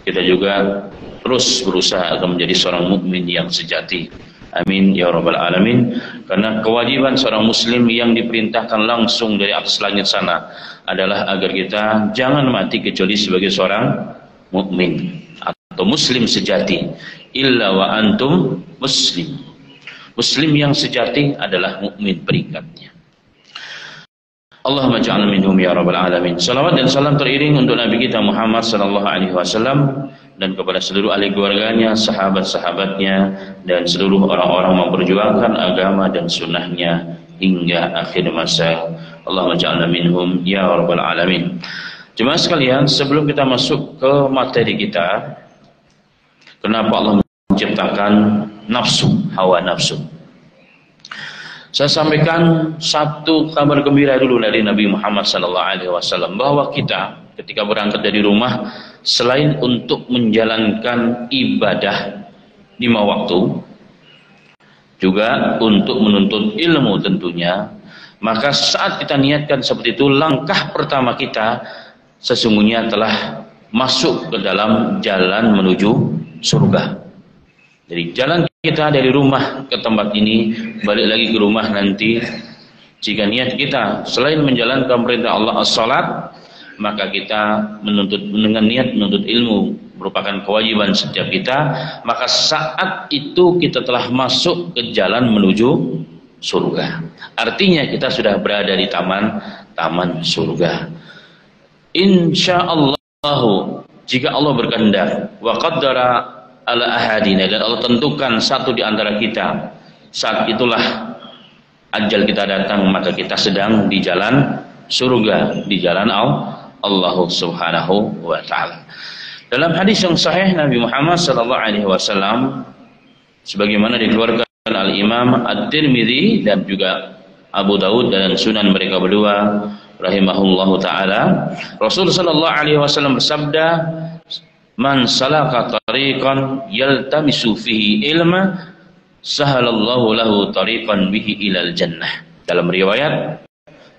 kita juga terus berusaha agar menjadi seorang mukmin yang sejati. Amin ya rabbal alamin. Karena kewajiban seorang muslim yang diperintahkan langsung dari atas langit sana adalah agar kita jangan mati kecuali sebagai seorang mukmin atau muslim sejati. Illa wa antum muslim. Muslim yang sejati adalah mukmin peringkatnya. Allahumma ja'alna minhum ya rabbal alamin. Salawat dan salam teriring untuk Nabi kita Muhammad sallallahu alaihi wasallam dan kepada seluruh ahli keluarganya, sahabat-sahabatnya, dan seluruh orang-orang yang memperjuangkan agama dan sunnahnya hingga akhir masa. Allahumma ja'alna minhum ya rabbal alamin. Jemaah sekalian, sebelum kita masuk ke materi kita, kenapa Allah menciptakan nafsu, hawa nafsu? Saya sampaikan satu kabar gembira dulu dari Nabi Muhammad SAW, bahwa kita ketika berangkat dari rumah, selain untuk menjalankan ibadah 5 waktu, juga untuk menuntut ilmu tentunya, maka saat kita niatkan seperti itu, langkah pertama kita sesungguhnya telah masuk ke dalam jalan menuju surga. Jadi jalan kita dari rumah ke tempat ini, balik lagi ke rumah nanti, jika niat kita selain menjalankan perintah Allah as-salat, maka kita dengan niat menuntut ilmu merupakan kewajiban setiap kita, maka saat itu kita telah masuk ke jalan menuju surga. Artinya kita sudah berada di taman surga. Insyaallah, jika Allah berkehendak, wa qaddara ala ahadina, dan Allah tentukan satu di antara kita, saat itulah ajal kita datang, maka kita sedang di jalan surga, di jalan Allah subhanahu wa ta'ala. Dalam hadis yang sahih Nabi Muhammad sallallahu alaihi wasallam, sebagaimana dikeluarkan Al-Imam At-Tirmidzi dan juga Abu Daud dan sunan mereka berdua rahimahullahu ta'ala, Rasul sallallahu alaihi wasallam bersabda, man salaka tariqan yaltamisu fihi ilma sahalallahu lahu tariqan bihi ilal jannah. Dalam riwayat,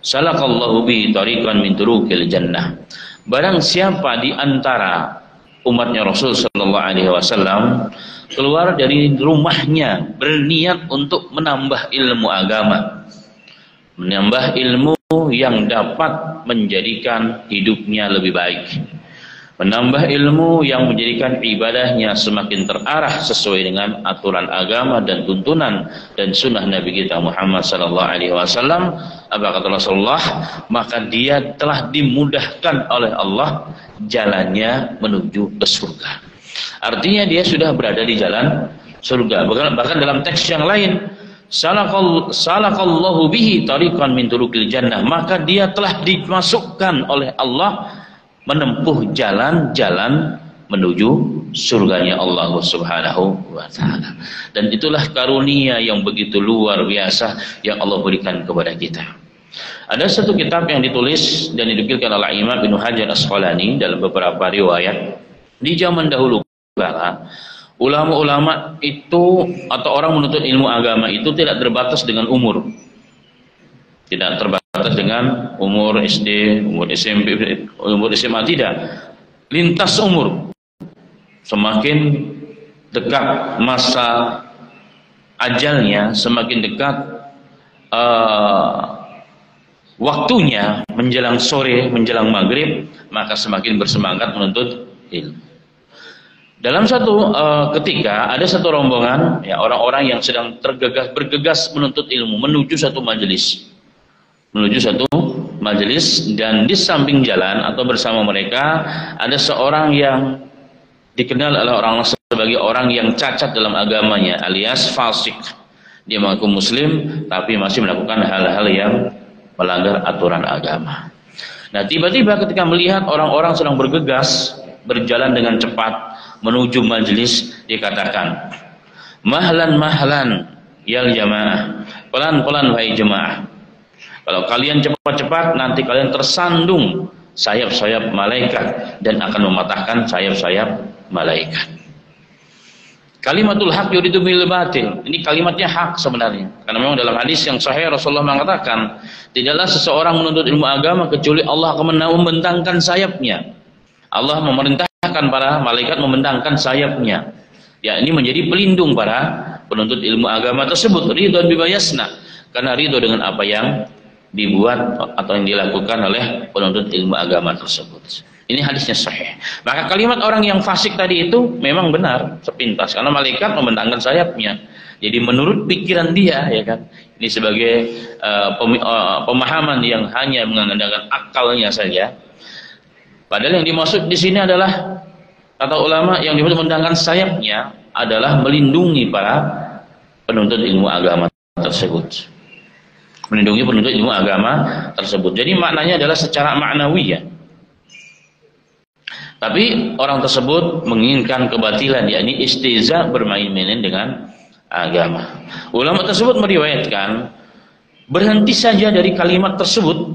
salakallahu bihi tariqan min turuqil jannah. Barang siapa di antara umatnya Rasul sallallahu alaihi wasallam keluar dari rumahnya berniat untuk menambah ilmu agama, menambah ilmu yang dapat menjadikan hidupnya lebih baik, menambah ilmu yang menjadikan ibadahnya semakin terarah sesuai dengan aturan agama dan tuntunan dan sunnah Nabi kita Muhammad sallallahu alaihi wasallam, apa kata Rasulullah, maka dia telah dimudahkan oleh Allah jalannya menuju ke surga. Artinya dia sudah berada di jalan surga. Bahkan dalam teks yang lain, salakallahu bihi tariqan min turuqil jannah, maka dia telah dimasukkan oleh Allah menempuh jalan-jalan menuju surganya Allah subhanahu wa ta'ala. Dan itulah karunia yang begitu luar biasa yang Allah berikan kepada kita. Ada satu kitab yang ditulis dan didukilkan oleh Imam Ibnu Hajar Asqalani dalam beberapa riwayat. Di zaman dahulu kala, ulama-ulama itu atau orang menuntut ilmu agama itu tidak terbatas dengan umur, tidak terbatas dengan umur SD, umur SMP, umur SMA, tidak. Lintas umur. Semakin dekat masa ajalnya, semakin dekat waktunya menjelang sore, menjelang maghrib, maka semakin bersemangat menuntut ilmu. Dalam satu ketika ada satu rombongan, ya, orang-orang yang sedang bergegas menuntut ilmu menuju satu majelis. Dan di samping jalan atau bersama mereka ada seorang yang dikenal oleh orang sebagai orang yang cacat dalam agamanya, alias fasik. Dia mengaku muslim tapi masih melakukan hal-hal yang melanggar aturan agama. Nah, tiba-tiba ketika melihat orang-orang sedang bergegas berjalan dengan cepat menuju majelis, dikatakan, mahlan yal jamaah, pelan-pelan wahai jemaah. Kalau kalian cepat-cepat, nanti kalian tersandung sayap-sayap malaikat dan akan mematahkan sayap-sayap malaikat. Kalimatul haq yuridu bil batil. Ini kalimatnya hak sebenarnya. Karena memang dalam hadis yang sahih Rasulullah mengatakan, tidaklah seseorang menuntut ilmu agama kecuali Allah akan membentangkan sayapnya. Allah memerintahkan memerintahkan para malaikat membentangkan sayapnya. Ya, ini menjadi pelindung para penuntut ilmu agama tersebut. Ridwan bima yasna, karena ridho dengan apa yang dibuat atau yang dilakukan oleh penuntut ilmu agama tersebut. Ini hadisnya sahih. Maka kalimat orang yang fasik tadi itu memang benar sepintas, karena malaikat membentangkan sayapnya. Jadi menurut pikiran dia, ya kan, ini sebagai pemahaman yang hanya mengandalkan akalnya saja. Padahal yang dimaksud di sini adalah, kata ulama, yang dimaksud membentangkan sayapnya adalah melindungi para penuntut ilmu agama tersebut. Melindungi penuntut ilmu agama tersebut. Jadi maknanya adalah secara maknawi, ya. Tapi orang tersebut menginginkan kebatilan, yakni istiza, bermain-main dengan agama. Ulama tersebut meriwayatkan berhenti saja dari kalimat tersebut,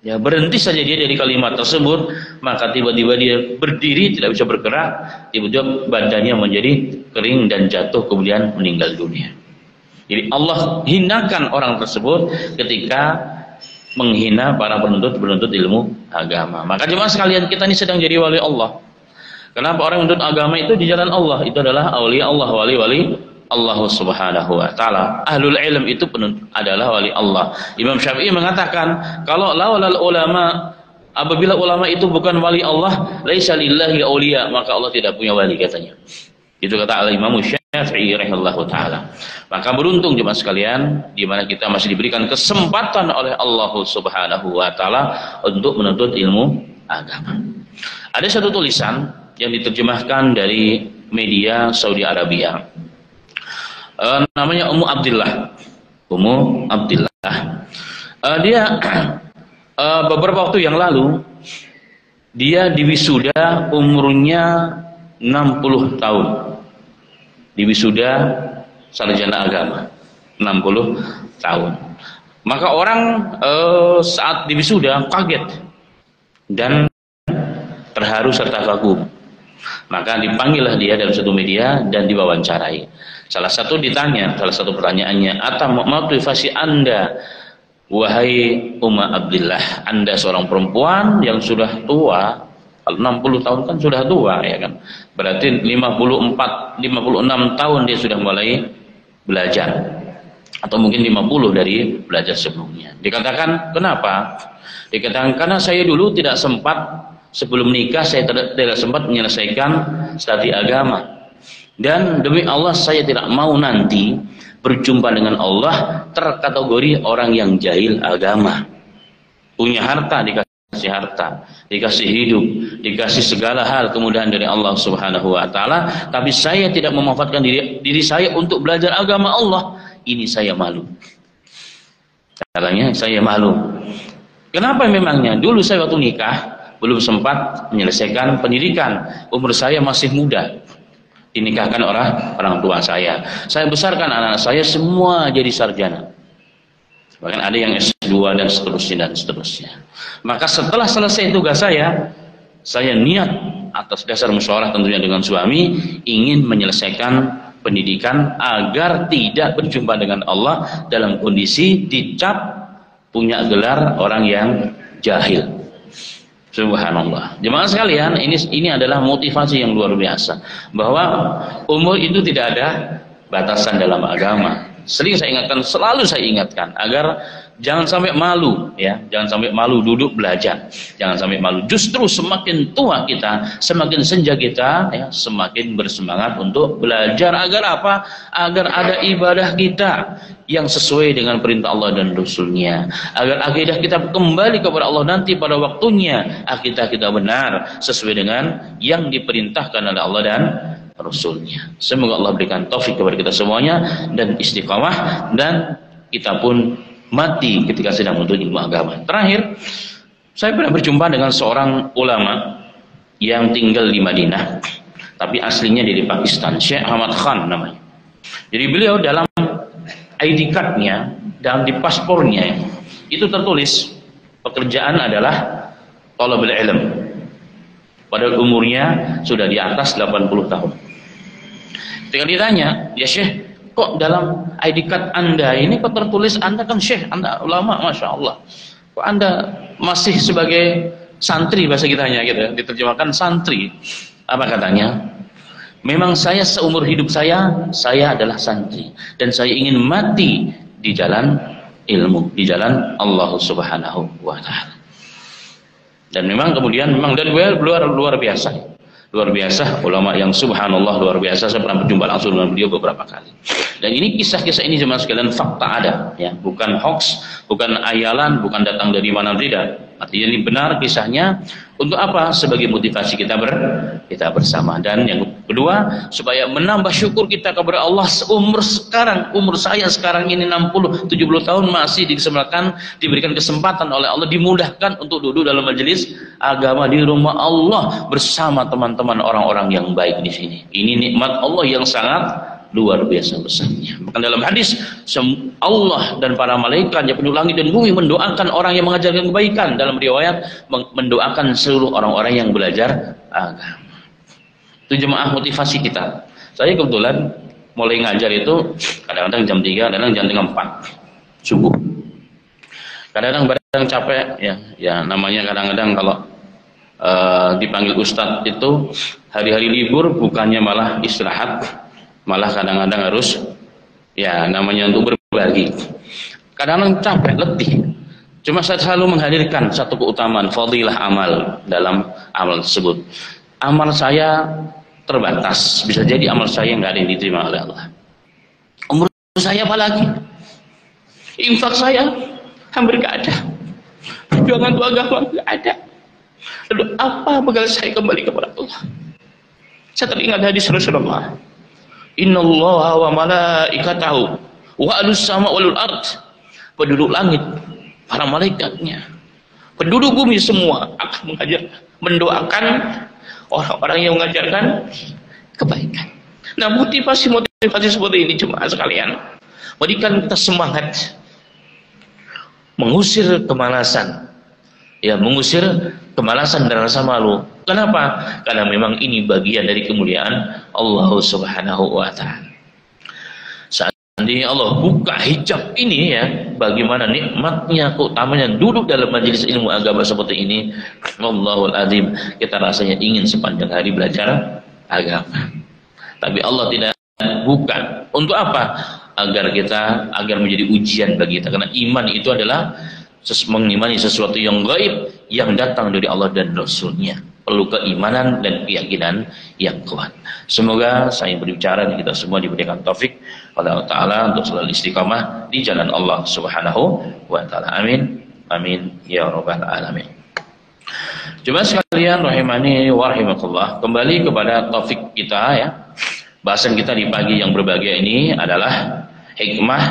ya, berhenti saja dia dari kalimat tersebut, maka tiba-tiba dia berdiri, tidak bisa bergerak, tiba-tiba badannya menjadi kering dan jatuh, kemudian meninggal dunia. Jadi Allah hinakan orang tersebut ketika menghina para penuntut ilmu agama. Maka jemaah sekalian, kita ini sedang jadi wali Allah. Kenapa orang menuntut agama itu di jalan Allah? Itu adalah aulia Allah, wali-wali Allah subhanahu wa ta'ala. Ahlul ilm itu adalah wali Allah. Imam Syafi'i mengatakan, kalau laulal ulama, apabila ulama itu bukan wali Allah, laisa lillahi aulia, maka Allah tidak punya wali, katanya. Itu kata Imam Syafi'i rahimahullahu ta'ala. Maka beruntung jemaah sekalian, di mana kita masih diberikan kesempatan oleh Allah subhanahu wa ta'ala untuk menuntut ilmu agama. Ada satu tulisan yang diterjemahkan dari media Saudi Arabia, namanya Ummu Abdillah. Ummu Abdillah. Dia beberapa waktu yang lalu dia diwisuda, umurnya 60 tahun. Diwisuda sarjana agama 60 tahun. Maka orang saat diwisuda kaget dan terharu serta kagum. Maka dipanggillah dia dalam satu media dan diwawancarai. Salah satu pertanyaannya, "Ata motivasi Anda, wahai Umma Abdillah, Anda seorang perempuan yang sudah tua." Kalau 60 tahun kan sudah tua, ya kan? Berarti 56 tahun dia sudah mulai belajar. Atau mungkin 50 dari belajar sebelumnya. Dikatakan, kenapa? Dikatakan, karena saya dulu tidak sempat, sebelum nikah saya tidak sempat menyelesaikan studi agama. Dan demi Allah saya tidak mau nanti berjumpa dengan Allah terkategori orang yang jahil agama. Punya harta, dikasih hidup, dikasih segala hal kemudahan dari Allah subhanahu wa ta'ala, tapi saya tidak memanfaatkan diri saya untuk belajar agama Allah. Ini saya malu. Katanya saya malu. Kenapa memangnya? Dulu saya waktu nikah belum sempat menyelesaikan pendidikan. Umur saya masih muda. Dinikahkan orang tua saya. Saya besarkan anak-anak saya semua jadi sarjana. Bahkan ada yang S2 dan seterusnya. Maka setelah selesai tugas saya niat atas dasar musyawarah tentunya dengan suami, ingin menyelesaikan pendidikan agar tidak berjumpa dengan Allah dalam kondisi dicap punya gelar orang yang jahil. Subhanallah. Jemaah sekalian, ini adalah motivasi yang luar biasa, bahwa umur itu tidak ada batasan dalam agama. Sering saya ingatkan, selalu saya ingatkan agar jangan sampai malu, ya, jangan sampai malu duduk belajar, jangan sampai malu. Justru semakin tua kita, semakin senja kita, ya, semakin bersemangat untuk belajar. Agar apa? Agar ada ibadah kita yang sesuai dengan perintah Allah dan Rasulnya. Agar akidah kita kembali kepada Allah nanti pada waktunya, akidah kita benar sesuai dengan yang diperintahkan oleh Allah dan Rasulnya. Semoga Allah berikan taufik kepada kita semuanya dan istiqamah, dan kita pun mati ketika sedang menuntut ilmu agama. Terakhir, saya pernah berjumpa dengan seorang ulama yang tinggal di Madinah, tapi aslinya dari Pakistan, Syekh Ahmad Khan namanya. Jadi beliau dalam ID card-nya, dalam di paspornya itu tertulis pekerjaan adalah thalabul ilm. Padahal umurnya sudah di atas 80 tahun. Ketika ditanya, ya Syekh, kok dalam ID card Anda ini kok tertulis Anda kan Syekh, Anda ulama, Masya Allah. Kok Anda masih sebagai santri, bahasa kitanya gitu ya, diterjemahkan santri. Apa katanya? Memang saya seumur hidup saya adalah santri dan saya ingin mati di jalan ilmu, di jalan Allah Subhanahu wa taala. Dan memang kemudian dan luar biasa. Luar biasa ulama yang subhanallah luar biasa. Saya pernah berjumpa langsung dengan beliau beberapa kali. Dan ini kisah-kisah ini jemaah sekalian fakta ada, ya, bukan hoax, bukan ayalan, bukan datang dari mana, tidak. Artinya ini benar kisahnya. Untuk apa? Sebagai motivasi kita bersama. Dan yang kedua, supaya menambah syukur kita kepada Allah. Umur saya sekarang ini 60, 70 tahun masih diberikan kesempatan oleh Allah, dimudahkan untuk duduk dalam majelis agama di rumah Allah bersama teman-teman orang-orang yang baik di sini. Ini nikmat Allah yang sangat luar biasa besarnya. Bahkan dalam hadis, Allah dan para malaikat yang penuh langit dan bumi mendoakan orang yang mengajarkan kebaikan. Dalam riwayat mendoakan seluruh orang-orang yang belajar agama. Itu jemaah motivasi kita. Saya kebetulan mulai ngajar itu kadang-kadang jam 3, kadang-kadang jam 4 subuh. Kadang-kadang capek, ya namanya kadang-kadang kalau dipanggil ustadz itu hari-hari libur bukannya malah istirahat, malah kadang-kadang harus ya namanya untuk berbagi. Kadang-kadang capek, letih. Cuma saya selalu menghadirkan satu keutamaan fadilah amal dalam amal tersebut. Amal saya terbatas, bisa jadi amal saya nggak ada yang diterima oleh Allah. Umur saya apalagi, infak saya hampir nggak ada, perjuangan untuk agama nggak ada. Lalu apa bekal saya kembali kepada Allah? Saya teringat hadis Rasulullah, innallaha wa malaikatahu wa ahlus sama wal ard, penduduk langit, para malaikatnya, penduduk bumi semua akan mendoakan orang-orang yang mengajarkan kebaikan. Nah, motivasi seperti ini jemaah sekalian memberikan kita semangat mengusir kemalasan, ya, mengusir kemalasan dan rasa malu. Kenapa? Karena memang ini bagian dari kemuliaan Allah Subhanahu wa taala. Seandainya Allah buka hijab ini, ya, bagaimana nikmatnya, keutamanya duduk dalam majelis ilmu agama seperti ini. Wallahul azim, kita rasanya ingin sepanjang hari belajar agama. Tapi Allah tidak buka. Untuk apa? Agar menjadi ujian bagi kita. Karena iman itu adalah mengimani sesuatu yang gaib yang datang dari Allah dan Rasulnya. Perlu keimanan dan keyakinan yang kuat. Semoga saya berbicara dan kita semua diberikan taufik oleh Allah Ta'ala untuk selalu istiqamah di jalan Allah Subhanahu wa Ta'ala. Amin. Amin ya rabbal alamin. Coba sekalian rahimani wa rahimakumullah, kembali kepada topik kita, ya. Bahasan kita di pagi yang berbahagia ini adalah hikmah.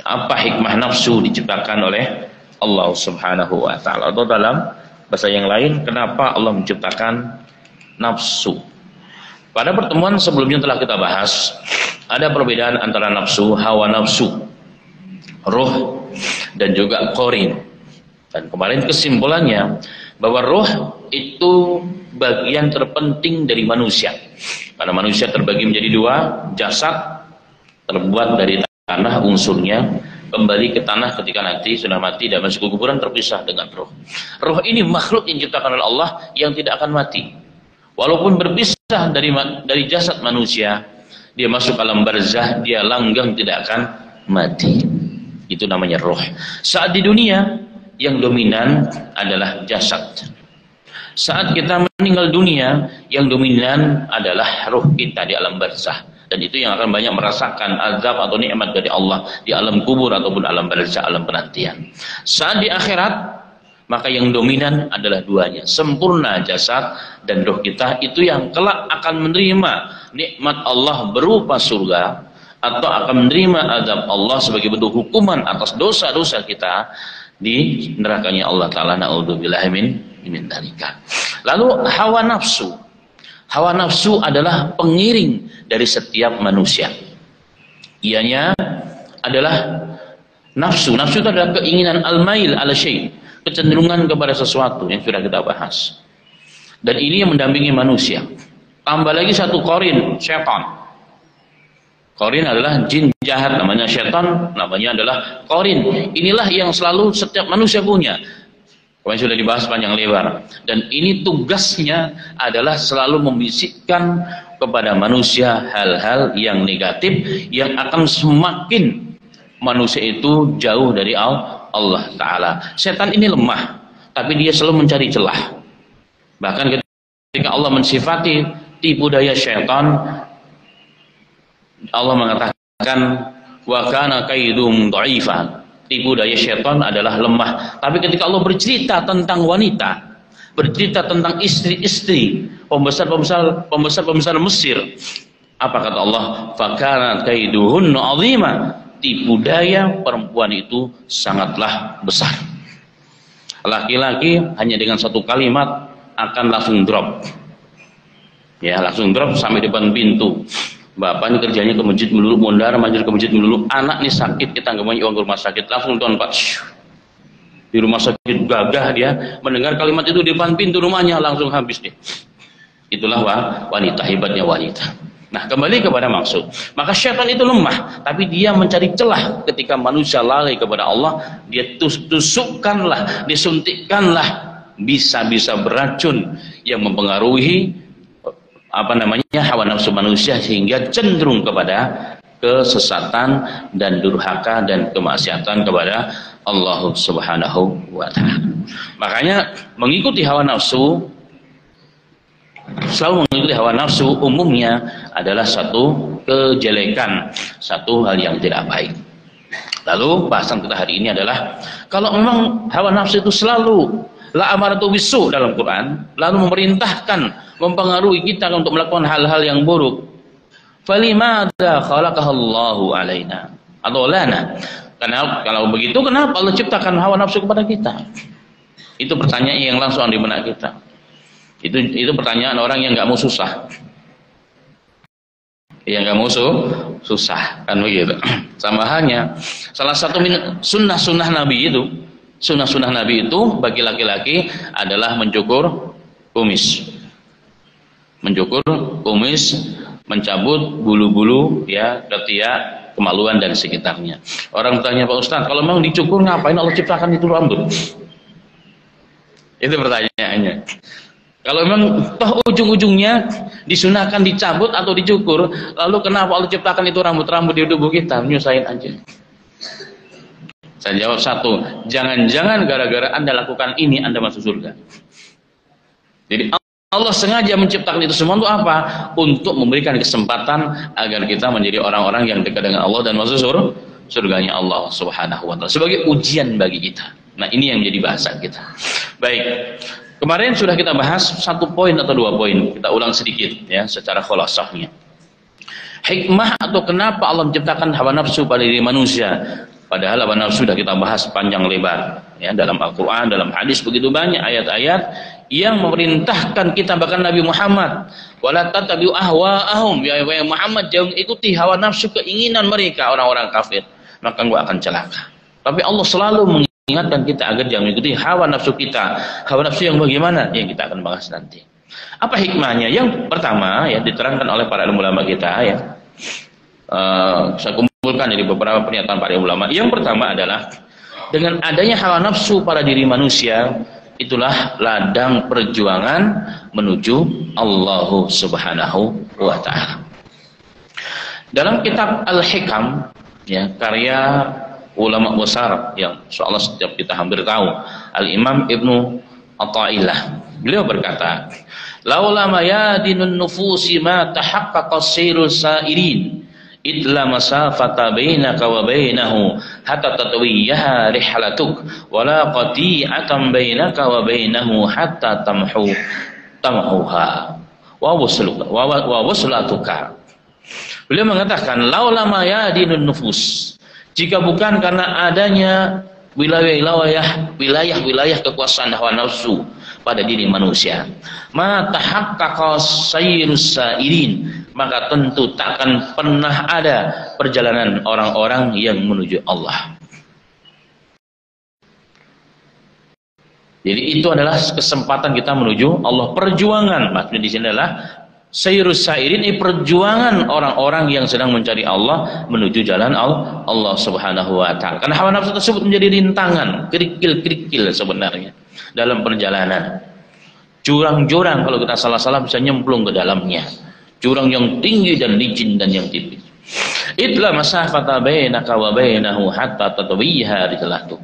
Apa hikmah nafsu diciptakan oleh Allah Subhanahu wa taala? Atau dalam bahasa yang lain, kenapa Allah menciptakan nafsu? Pada pertemuan sebelumnya telah kita bahas ada perbedaan antara nafsu, hawa nafsu, ruh dan juga qarin. Dan kemarin kesimpulannya bahwa ruh itu bagian terpenting dari manusia. Karena manusia terbagi menjadi dua, jasad terbuat dari tanah unsurnya, kembali ke tanah ketika nanti sudah mati dan masuk ke kuburan, terpisah dengan roh. Roh ini makhluk yang diciptakan oleh Allah yang tidak akan mati. Walaupun berpisah dari jasad manusia, dia masuk alam barzah, dia langgeng tidak akan mati. Itu namanya roh. Saat di dunia yang dominan adalah jasad. Saat kita meninggal dunia, yang dominan adalah ruh kita di alam barzah. Dan itu yang akan banyak merasakan azab atau nikmat dari Allah di alam kubur ataupun alam barzah, alam penantian. Saat di akhirat, maka yang dominan adalah duanya, sempurna jasad dan ruh kita. Itu yang kelak akan menerima nikmat Allah berupa surga, atau akan menerima azab Allah sebagai bentuk hukuman atas dosa-dosa kita di nerakanya Allah Ta'ala. Na'udzubillahi min dzalika. Lalu hawa nafsu. Hawa nafsu adalah pengiring dari setiap manusia. Ianya adalah nafsu. Nafsu itu adalah keinginan al-mail ala syai', kecenderungan kepada sesuatu yang sudah kita bahas. Dan ini yang mendampingi manusia. Tambah lagi satu qarin, syaitan. Qarin adalah jin jahat, namanya syaitan, namanya adalah qarin. Inilah yang selalu setiap manusia punya. Kemarin sudah dibahas panjang lebar. Dan ini tugasnya adalah selalu membisikkan kepada manusia hal-hal yang negatif yang akan semakin manusia itu jauh dari Allah Ta'ala. Setan ini lemah, tapi dia selalu mencari celah. Bahkan ketika Allah mensifati tipu daya syaitan, Allah mengatakan wa kana kaidum dha'ifa. Tipu daya syaitan adalah lemah. Tapi ketika Allah bercerita tentang wanita, bercerita tentang istri-istri pembesar Mesir, apa kata Allah? Fa kana kaiduhunna 'azima. Tipu daya perempuan itu sangatlah besar. Laki-laki hanya dengan satu kalimat akan langsung drop. Ya, langsung drop sampai depan pintu. Bapak ini kerjanya ke masjid melulu, mondar mandir ke masjid melulu. Anak ini sakit, kita nggak punya uang ke rumah sakit, langsung tuan Pak. Di rumah sakit gagah dia mendengar kalimat itu di depan pintu rumahnya, langsung habis dia. Itulah wanita, hebatnya wanita. Nah, kembali kepada maksud. Maka syaitan itu lemah, tapi dia mencari celah ketika manusia lalai kepada Allah, dia tusukkanlah, disuntikkanlah bisa-bisa beracun yang mempengaruhi hawa nafsu manusia sehingga cenderung kepada kesesatan dan durhaka dan kemaksiatan kepada Allah Subhanahu wa Ta'ala. Makanya mengikuti hawa nafsu, selalu mengikuti hawa nafsu umumnya adalah satu kejelekan, satu hal yang tidak baik. Lalu bahasan kita hari ini adalah kalau memang hawa nafsu itu selalu la amaratu bisu dalam Quran, lalu memerintahkan, mempengaruhi kita untuk melakukan hal-hal yang buruk. Falimada khalaqahallahu alaina atau lana. Karena kalau begitu kenapa Allah ciptakan hawa nafsu kepada kita? Itu pertanyaan yang langsung di benak kita. Itu pertanyaan orang yang nggak mau susah. Yang nggak mau susah kan begitu. Sama halnya salah satu sunnah Nabi itu. Sunnah Nabi itu bagi laki-laki adalah mencukur kumis. Mencukur kumis, mencabut bulu-bulu ya, ketiak, kemaluan dan sekitarnya. Orang bertanya, Pak Ustaz, kalau memang dicukur ngapain Allah ciptakan itu rambut? Itu pertanyaannya. Kalau memang toh ujung-ujungnya disunahkan dicabut atau dicukur, lalu kenapa Allah ciptakan itu rambut-rambut di tubuh kita? Nyusahin aja. Saya jawab satu, jangan-jangan gara-gara Anda lakukan ini Anda masuk surga. Jadi Allah sengaja menciptakan itu semua untuk apa? Untuk memberikan kesempatan agar kita menjadi orang-orang yang dekat dengan Allah dan masuk surganya Allah Subhanahu wa Ta'ala sebagai ujian bagi kita. Nah, ini yang menjadi bahasan kita. Baik, kemarin sudah kita bahas satu poin atau dua poin. Kita ulang sedikit ya secara khulasahnya. Hikmah atau kenapa Allah menciptakan hawa nafsu pada diri manusia. Padahal hawa nafsu sudah kita bahas panjang lebar ya, dalam Al-Quran, dalam hadis begitu banyak ayat-ayat yang memerintahkan kita, bahkan Nabi Muhammad, wala tattabi'u ahwa'ahum, ya Muhammad jangan ikuti hawa nafsu keinginan mereka orang-orang kafir, maka engkau akan celaka. Tapi Allah selalu mengingatkan kita agar jangan ikuti hawa nafsu kita. Hawa nafsu yang bagaimana? Yang kita akan bahas nanti. Apa hikmahnya? Yang pertama ya diterangkan oleh para ulama kita ya. Saya kumpulkan dari beberapa pernyataan para ulama. Yang pertama adalah dengan adanya hawa nafsu pada diri manusia, itulah ladang perjuangan menuju Allah Subhanahu wa Ta'ala. Dalam kitab Al-Hikam ya, karya ulama besar yang insyaallah setiap kita hampir tahu, Al-Imam Ibnu Athaillah, beliau berkata, laula mayadinun nufusi ma tahaqqaqa sayrul sa'irin idla masafata bainaka wa bainahu hatta tatwiyaha rihlatuk wala qati'atan bainaka wa bainahu hatta tamhuha wa waslatuka. Beliau mengatakan laula mayadinun nufus, jika bukan karena adanya wilayah kekuasaan hawa nafsu pada diri manusia, ma tahaqqaqa sayrus sa'irin, maka tentu takkan pernah ada perjalanan orang-orang yang menuju Allah. Jadi itu adalah kesempatan kita menuju Allah, perjuangan. Maksudnya di sini adalah sayrus sa'irin, ini perjuangan orang-orang yang sedang mencari Allah menuju jalan Allah Subhanahu wa Ta'ala. Karena hawa nafsu tersebut menjadi rintangan, kerikil-kerikil sebenarnya. dalam perjalanan. Jurang-jurang kalau kita salah-salah bisa nyemplung ke dalamnya. Jurang yang tinggi dan licin dan yang tipis. Itulah masafata bainaka wa bainahu hatta tatwiha rijlatuh.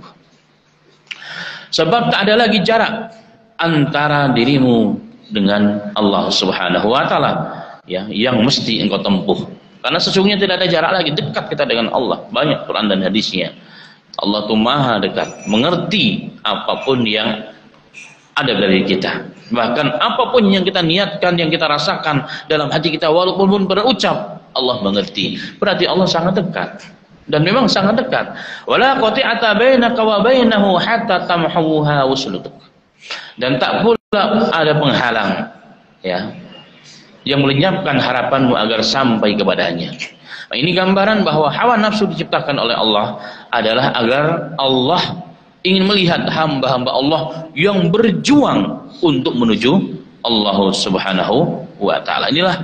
Sebab tak ada lagi jarak antara dirimu dengan Allah Subhanahu wa taala, ya, yang mesti engkau tempuh. Karena sesungguhnya tidak ada jarak lagi, dekat kita dengan Allah. Banyak Quran dan hadisnya. Allah itu maha dekat, mengerti apapun yang ada dari kita. Bahkan apapun yang kita niatkan, yang kita rasakan dalam hati kita, walaupun berucap, Allah mengerti. Berarti Allah sangat dekat. Dan memang sangat dekat. Wala qati'ata bainaka wa bainahu hatta tamhuha uslutuk. Dan tak pula ada penghalang, ya, yang melenyapkan harapanmu agar sampai kepadanya. Nah, ini gambaran bahwa hawa nafsu diciptakan oleh Allah adalah agar Allah ingin melihat hamba-hamba Allah yang berjuang untuk menuju Allah Subhanahu wa taala. Inilah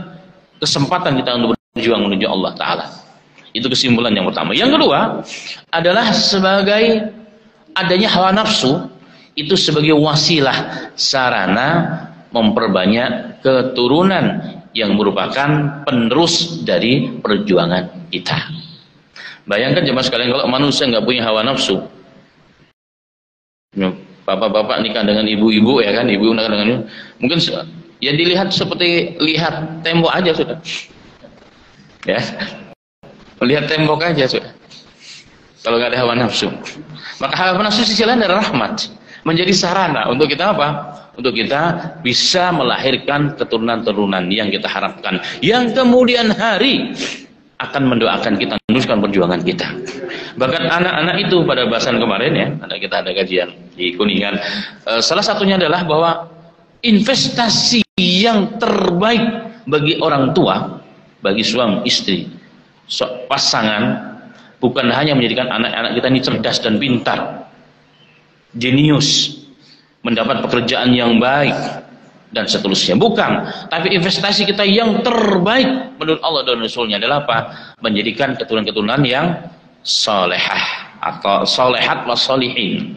kesempatan kita untuk berjuang menuju Allah taala. Itu kesimpulan yang pertama. Yang kedua adalah sebagai adanya hawa nafsu itu sebagai wasilah, sarana memperbanyak keturunan yang merupakan penerus dari perjuangan kita. Bayangkan jemaah sekalian, kalau manusia nggak punya hawa nafsu, bapak-bapak nikah dengan ibu-ibu, ya kan, ibu nikah dengan ibu, mungkin ya dilihat seperti lihat tembok aja sudah, ya, melihat tembok aja sudah. Kalau nggak ada hawa nafsu, maka hawa nafsu sisi lain adalah rahmat, menjadi sarana untuk kita apa? Untuk kita bisa melahirkan keturunan-keturunan yang kita harapkan, yang kemudian hari akan mendoakan kita, meneruskan perjuangan kita. Bahkan anak-anak itu pada bahasan kemarin, ya, kita ada kajian di Kuningan, salah satunya adalah bahwa investasi yang terbaik bagi orang tua, bagi suami istri, pasangan, bukan hanya menjadikan anak-anak kita ini cerdas dan pintar, jenius, mendapat pekerjaan yang baik dan seterusnya, bukan. Tapi investasi kita yang terbaik menurut Allah dan Rasulnya adalah apa? Menjadikan keturunan-keturunan yang solehah atau solehat wa solihin,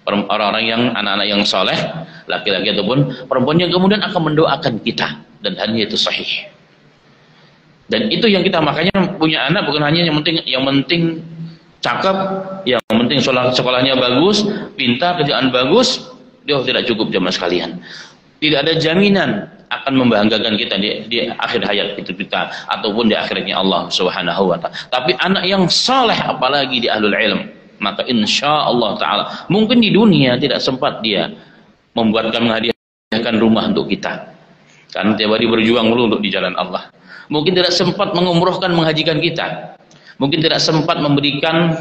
orang-orang yang anak-anak yang soleh, laki-laki ataupun perempuan, yang kemudian akan mendoakan kita, dan hanya itu sahih. Dan itu yang kita, makanya punya anak bukan hanya yang penting cakep, yang penting sekolahnya bagus, pintar, kerjaan bagus, dia tidak cukup jemaah sekalian. Tidak ada jaminan akan membanggakan kita di akhir hayat itu kita, ataupun di akhirnya Allah Subhanahu wa taala. Tapi anak yang saleh, apalagi di ahlul ilm, maka insya Allah taala mungkin di dunia tidak sempat dia menghadiahkan rumah untuk kita, karena tiap hari berjuang dulu untuk di jalan Allah. Mungkin tidak sempat mengumrohkan, menghajikan kita. Mungkin tidak sempat memberikan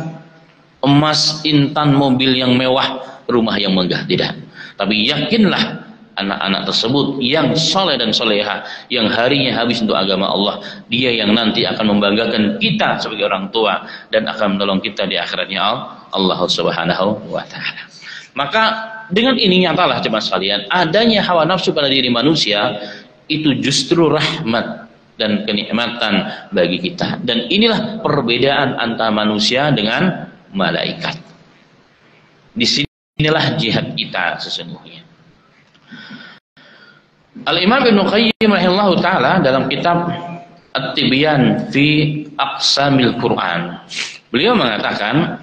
emas, intan, mobil yang mewah, rumah yang megah, tidak. Tapi yakinlah anak-anak tersebut yang soleh dan soleha, yang harinya habis untuk agama Allah, dia yang nanti akan membanggakan kita sebagai orang tua dan akan menolong kita di akhiratnya Allah Subhanahu wa taala. Maka dengan ini nyatalah jemaah sekalian, adanya hawa nafsu pada diri manusia itu justru rahmat dan kenikmatan bagi kita. Dan inilah perbedaan antara manusia dengan malaikat. Di sinilah jihad kita sesungguhnya. Al-Imam Ibnu Qayyim rahimahullahu taala dalam kitab At-Tibyan fi Aqsamil Quran, beliau mengatakan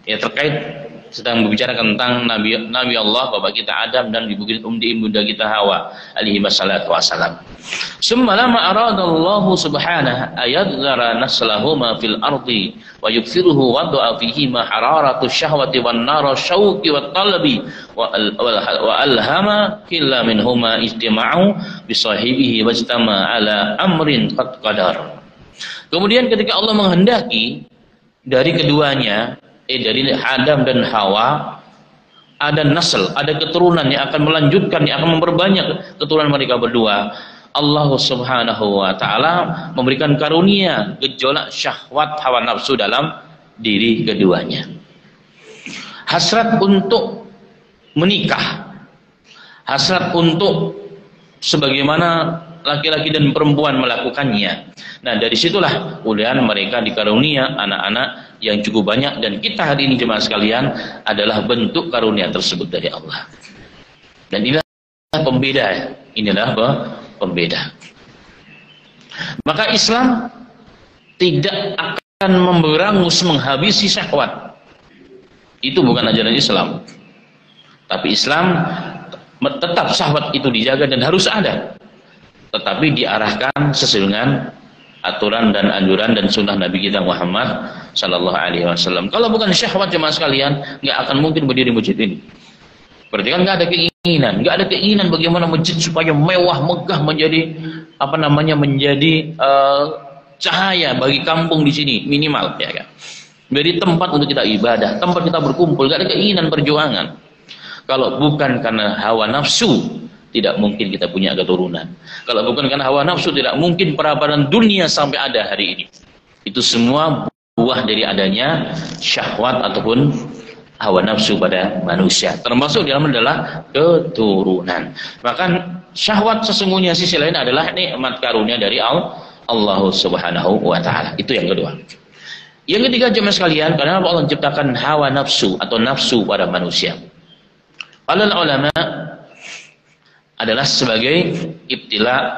ya, terkait sedang berbicara tentang Nabi Allah, bapak kita Adam, dan ibunda kita Hawa alaihi wassalatu wassalam. Summa lama aradallahu subhanahu ayadhara naslahuma fil ardi wa yukthiruhu wada'a fihi ma hararatu syahwati wan nara syauqi wat talabi wa alhama killa minhuma istima'u bi sahibihi wajtama ala amrin qad qadar. Kemudian ketika Allah menghendaki dari keduanya, dari Adam dan Hawa, ada nasl, ada keturunan yang akan melanjutkan, yang akan memperbanyak keturunan mereka berdua, Allah Subhanahu wa taala memberikan karunia gejolak syahwat hawa nafsu dalam diri keduanya. Hasrat untuk menikah, hasrat untuk sebagaimana laki-laki dan perempuan melakukannya. Nah, dari situlah kemudian mereka dikarunia anak-anak yang cukup banyak, dan kita hari ini jemaah sekalian adalah bentuk karunia tersebut dari Allah. Dan inilah pembeda, inilah pembeda. Maka Islam tidak akan memberangus menghabisi syahwat. Itu bukan ajaran Islam. Tapi Islam tetap syahwat itu dijaga dan harus ada, tetapi diarahkan sesuai dengan aturan dan anjuran dan sunnah Nabi kita Muhammad Sallallahu Alaihi Wasallam. Kalau bukan syahwat jemaah sekalian, nggak akan mungkin berdiri masjid ini. Berarti kan nggak ada keinginan bagaimana masjid supaya mewah, megah, menjadi menjadi cahaya bagi kampung di sini minimal, ya kan? Menjadi tempat untuk kita ibadah, tempat kita berkumpul. Nggak ada keinginan perjuangan. Kalau bukan karena hawa nafsu, tidak mungkin kita punya keturunan. Kalau bukan karena hawa nafsu, tidak mungkin peradaban dunia sampai ada hari ini. Itu semua buah dari adanya syahwat ataupun hawa nafsu pada manusia. Termasuk di dalam adalah keturunan. Bahkan syahwat sesungguhnya sisi lain adalah nikmat karunia dari Allah Subhanahu wa Ta'ala. Itu yang kedua. Yang ketiga jemaah sekalian, karena Allah menciptakan hawa nafsu atau nafsu pada manusia. Alal ulama adalah sebagai ibtila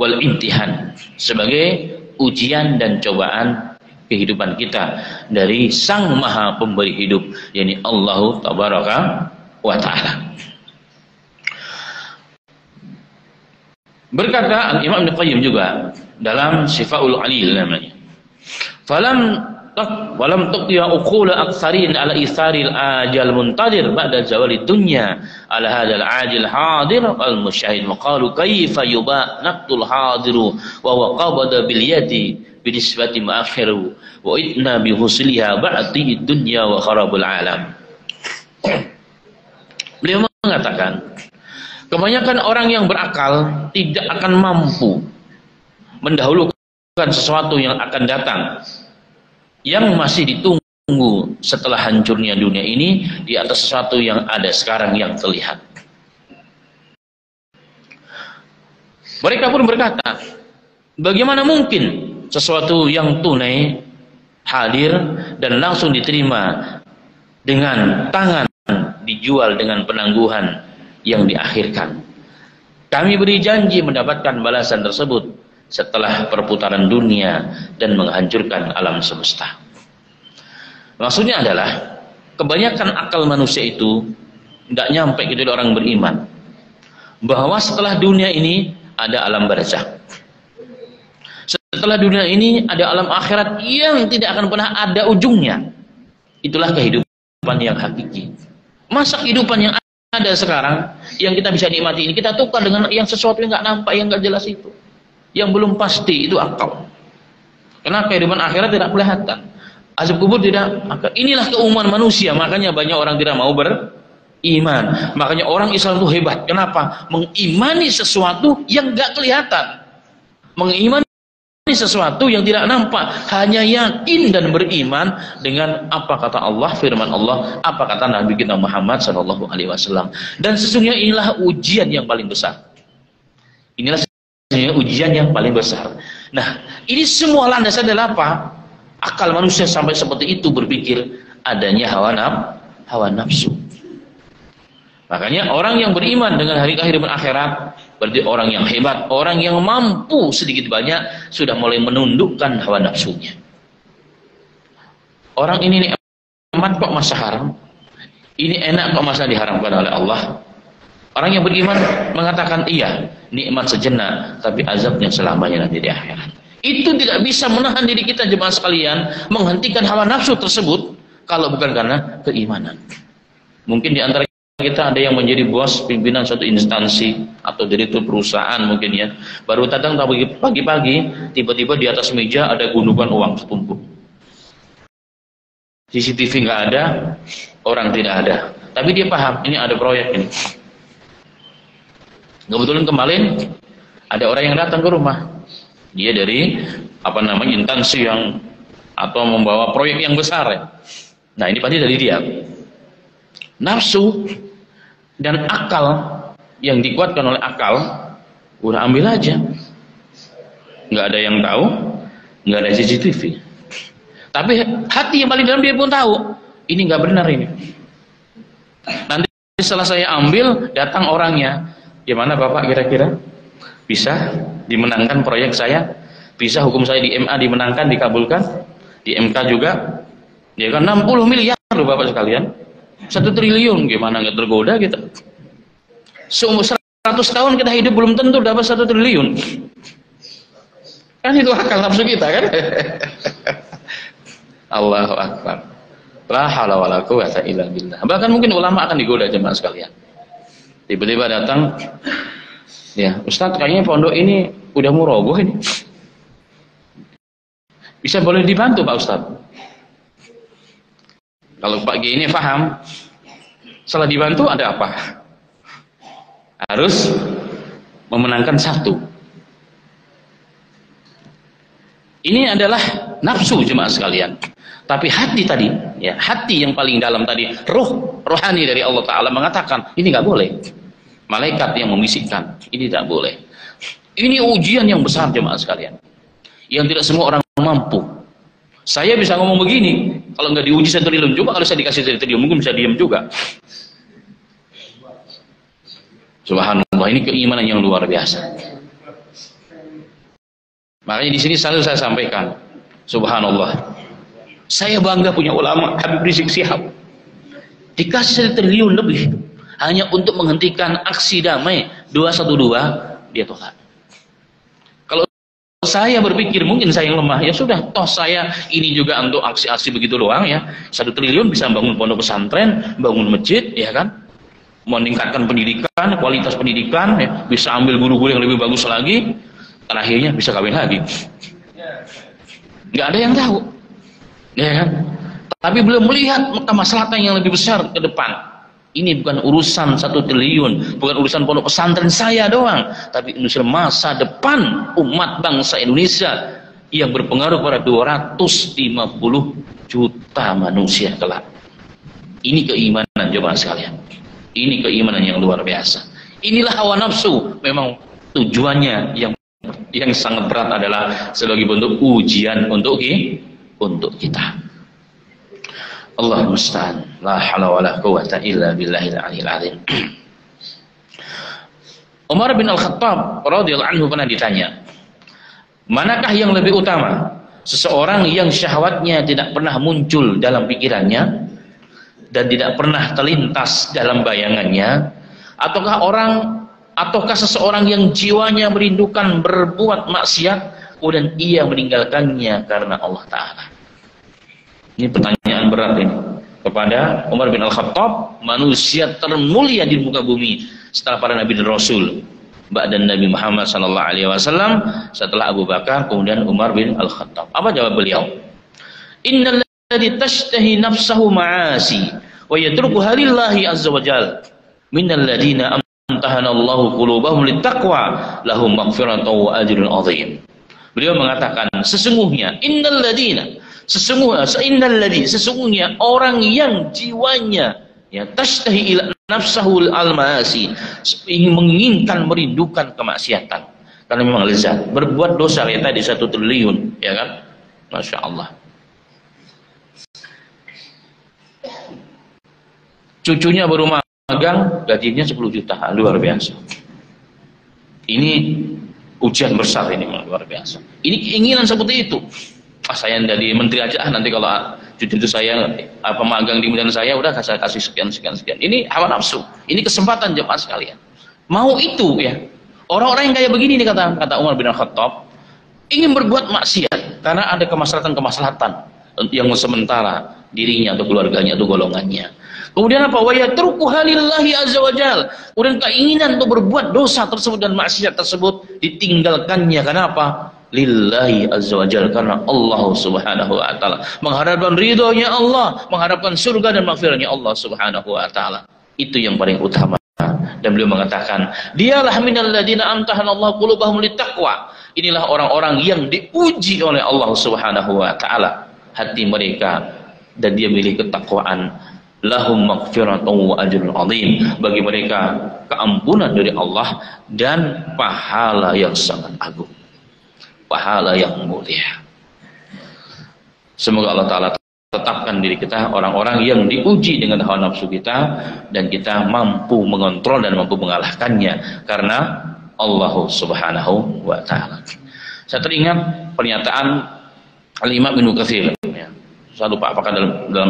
wal imtihan, sebagai ujian dan cobaan kehidupan kita dari Sang Maha Pemberi hidup, yakni Allah Tabaraka wa Ta'ala. Berkata Imam Ibnu Qayyim juga dalam Syifaul Alil namanya, walam tuqya uqul aktsarin ala isaril ajal muntadir ba'da zawali dunya ala hadzal ajil hadir al musyahid maqalu kayfa yuba naqtul hadiru wa huwa qabada bil yadi binisbati ma'akhiru wa idna bi husliha ba'ti dunya wa kharabul alam. Beliau mengatakan kebanyakan orang yang berakal tidak akan mampu mendahulukan sesuatu yang akan datang, yang masih ditunggu setelah hancurnya dunia ini, di atas sesuatu yang ada sekarang yang terlihat. Mereka pun berkata, bagaimana mungkin sesuatu yang tunai hadir dan langsung diterima dengan tangan, dijual dengan penangguhan yang diakhirkan. Kami beri janji mendapatkan balasan tersebut setelah perputaran dunia dan menghancurkan alam semesta. Maksudnya adalah kebanyakan akal manusia itu tidak nyampe kepada orang beriman bahwa setelah dunia ini ada alam barzakh. Setelah dunia ini ada alam akhirat yang tidak akan pernah ada ujungnya. Itulah kehidupan yang hakiki. Masa kehidupan yang ada sekarang yang kita bisa nikmati ini kita tukar dengan yang sesuatu yang nggak nampak, yang nggak jelas itu, yang belum pasti, itu akal. Karena kehidupan akhirat tidak kelihatan, azab kubur tidak. Maka inilah keumuman manusia. Makanya banyak orang tidak mau beriman. Makanya orang Islam itu hebat. Kenapa? Mengimani sesuatu yang nggak kelihatan, mengimani sesuatu yang tidak nampak, hanya yakin dan beriman dengan apa kata Allah, firman Allah, apa kata Nabi kita Muhammad Sallallahu Alaihi Wasallam. Dan sesungguhnya inilah ujian yang paling besar. Inilah ujian yang paling besar. Nah, ini semua landasan adalah apa? Akal manusia sampai seperti itu berpikir adanya hawa nafsu. Makanya orang yang beriman dengan hari kehidupan akhirat berarti orang yang hebat, orang yang mampu sedikit banyak sudah mulai menundukkan hawa nafsunya. Orang ini nikmat kok masa haram? Ini enak kok masa diharamkan oleh Allah? Orang yang beriman mengatakan iya, nikmat sejenak, tapi azabnya selamanya nanti di akhirat. Itu tidak bisa menahan diri kita jemaah sekalian, menghentikan hawa nafsu tersebut kalau bukan karena keimanan. Mungkin di antara kita ada yang menjadi bos pimpinan suatu instansi atau direktur perusahaan mungkin ya, baru datang pagi-pagi, tiba-tiba di atas meja ada gundukan uang setumpuk. CCTV nggak ada, orang tidak ada, tapi dia paham ini ada proyek ini. Kebetulan kemarin ada orang yang datang ke rumah, dia dari instansi yang atau membawa proyek yang besar ya. Nah ini pasti dari dia. Nafsu dan akal yang dikuatkan oleh akal, udah ambil aja, nggak ada yang tahu, nggak ada CCTV. Tapi hati yang paling dalam dia pun tahu, ini nggak benar ini. Nanti setelah saya ambil, datang orangnya, gimana Bapak kira-kira? Bisa dimenangkan proyek saya? Bisa hukum saya di MA dimenangkan, dikabulkan? Di MK juga? Ya kan 60 miliar loh Bapak sekalian. 1 triliun, gimana nggak tergoda kita? Seumur 100 tahun kita hidup belum tentu dapat 1 triliun. Kan itu akal nafsu kita kan? Allahu Akbar. La haula wala quwwata illa billah. Bahkan mungkin ulama akan digoda jemaah sekalian. Tiba-tiba datang, ya Ustadz kayaknya pondok ini udah mau roboh ini. Bisa boleh dibantu Pak Ustadz? Kalau Pak G ini paham, setelah dibantu ada apa? Harus memenangkan 1. Ini adalah nafsu jemaah sekalian. Tapi hati tadi, ya hati yang paling dalam tadi, rohani dari Allah Ta'ala mengatakan, ini nggak boleh. Malaikat yang membisikkan, ini tidak boleh. Ini ujian yang besar jemaah sekalian. Yang tidak semua orang mampu. Saya bisa ngomong begini, kalau nggak diuji 1 triliun, coba kalau saya dikasih 1 triliun, mungkin bisa diam juga. Subhanallah, ini keimanan yang luar biasa. Makanya di sini selalu saya sampaikan, subhanallah. Saya bangga punya ulama Habib Rizik Syihab. Dikasih 1 triliun lebih hanya untuk menghentikan aksi damai 212, dia tolak. Kalau saya berpikir mungkin saya yang lemah, ya sudah, toh saya ini juga untuk aksi-aksi begitu doang ya. 1 triliun bisa bangun pondok pesantren, bangun masjid, ya kan? Meningkatkan pendidikan, kualitas pendidikan, ya. Bisa ambil guru-guru yang lebih bagus lagi, terakhirnya bisa kawin lagi. Nggak ada yang tahu. Ya kan? Tapi belum melihat kemaslahatan yang lebih besar ke depan. Ini bukan urusan 1 triliun, bukan urusan pondok pesantren saya doang, tapi urusan masa depan umat bangsa Indonesia yang berpengaruh pada 250 juta manusia kelak. Ini keimanan jemaah sekalian. Ini keimanan yang luar biasa. Inilah hawa nafsu. Memang tujuannya yang sangat berat adalah sebagai bentuk ujian untuk kita. Allah musta'an. La haula wala quwwata illa billahil aliyil azim. Umar bin Al-Khattab radhiyallahu anhu pernah ditanya, manakah yang lebih utama? Seseorang yang syahwatnya tidak pernah muncul dalam pikirannya dan tidak pernah terlintas dalam bayangannya, ataukah seseorang yang jiwanya merindukan berbuat maksiat kemudian ia meninggalkannya karena Allah Ta'ala? Ini pertanyaan berat ini kepada Umar bin Al-Khattab, manusia termulia di muka bumi setelah para Nabi dan Rasul, ba'da Nabi Muhammad SAW, setelah Abu Bakar, kemudian Umar bin Al-Khattab. Apa jawab beliau? Innal ladzi tashtahi nafsahu ma'asi wa yatrukuha lillahi azza wa jalla minal ladina amtahana Allahu qulubahum littaqwa lahum maghfiratun wa ajrun 'azim. Beliau mengatakan, sesungguhnya sesungguhnya orang yang jiwanya ya tashtahi ila nafsahu al-ma'asi, ingin menginginkan merindukan kemaksiatan karena memang lezat berbuat dosa kayak tadi 1 triliun, ya kan? Masya Allah. Cucunya baru magang, gajinya 10 juta, luar biasa. Ini ujian besar, ini luar biasa. Ini keinginan seperti itu. Saya dari menteri aja, nanti kalau cucu saya magang di kemudian saya udah saya kasih sekian. Ini hawa nafsu. Ini kesempatan jemaah sekalian. Mau itu ya. Orang-orang yang kayak begini nih kata Umar bin Khattab, ingin berbuat maksiat karena ada kemaslahatan yang sementara dirinya atau keluarganya atau golongannya. Kemudian apa? Wa yatrukuha lillahi azza wa jalla. Kemudian keinginan untuk berbuat dosa tersebut dan maksiat tersebut ditinggalkannya. Kenapa? Lillahi azza wa jalla, karena Allah subhanahu wa ta'ala, mengharapkan ridhonya Allah, mengharapkan surga dan maghfirahnya Allah subhanahu wa ta'ala. Itu yang paling utama. Dan beliau mengatakan, dialah minal ladina amtahana Allah qulubahum littaqwa. Inilah orang-orang yang diuji oleh Allah subhanahu wa ta'ala hati mereka, dan dia milih ketakwaan. Lahum maghfiratun wa ajrun 'azim. Bagi mereka keampunan dari Allah dan pahala yang sangat agung, pahala yang mulia. Semoga Allah Ta'ala tetapkan diri kita orang-orang yang diuji dengan hawa nafsu kita, dan kita mampu mengontrol dan mampu mengalahkannya karena Allah Subhanahu wa Ta'ala. Saya teringat pernyataan Al-Imam Ibnu Katsir, ya. Saya lupa apakah dalam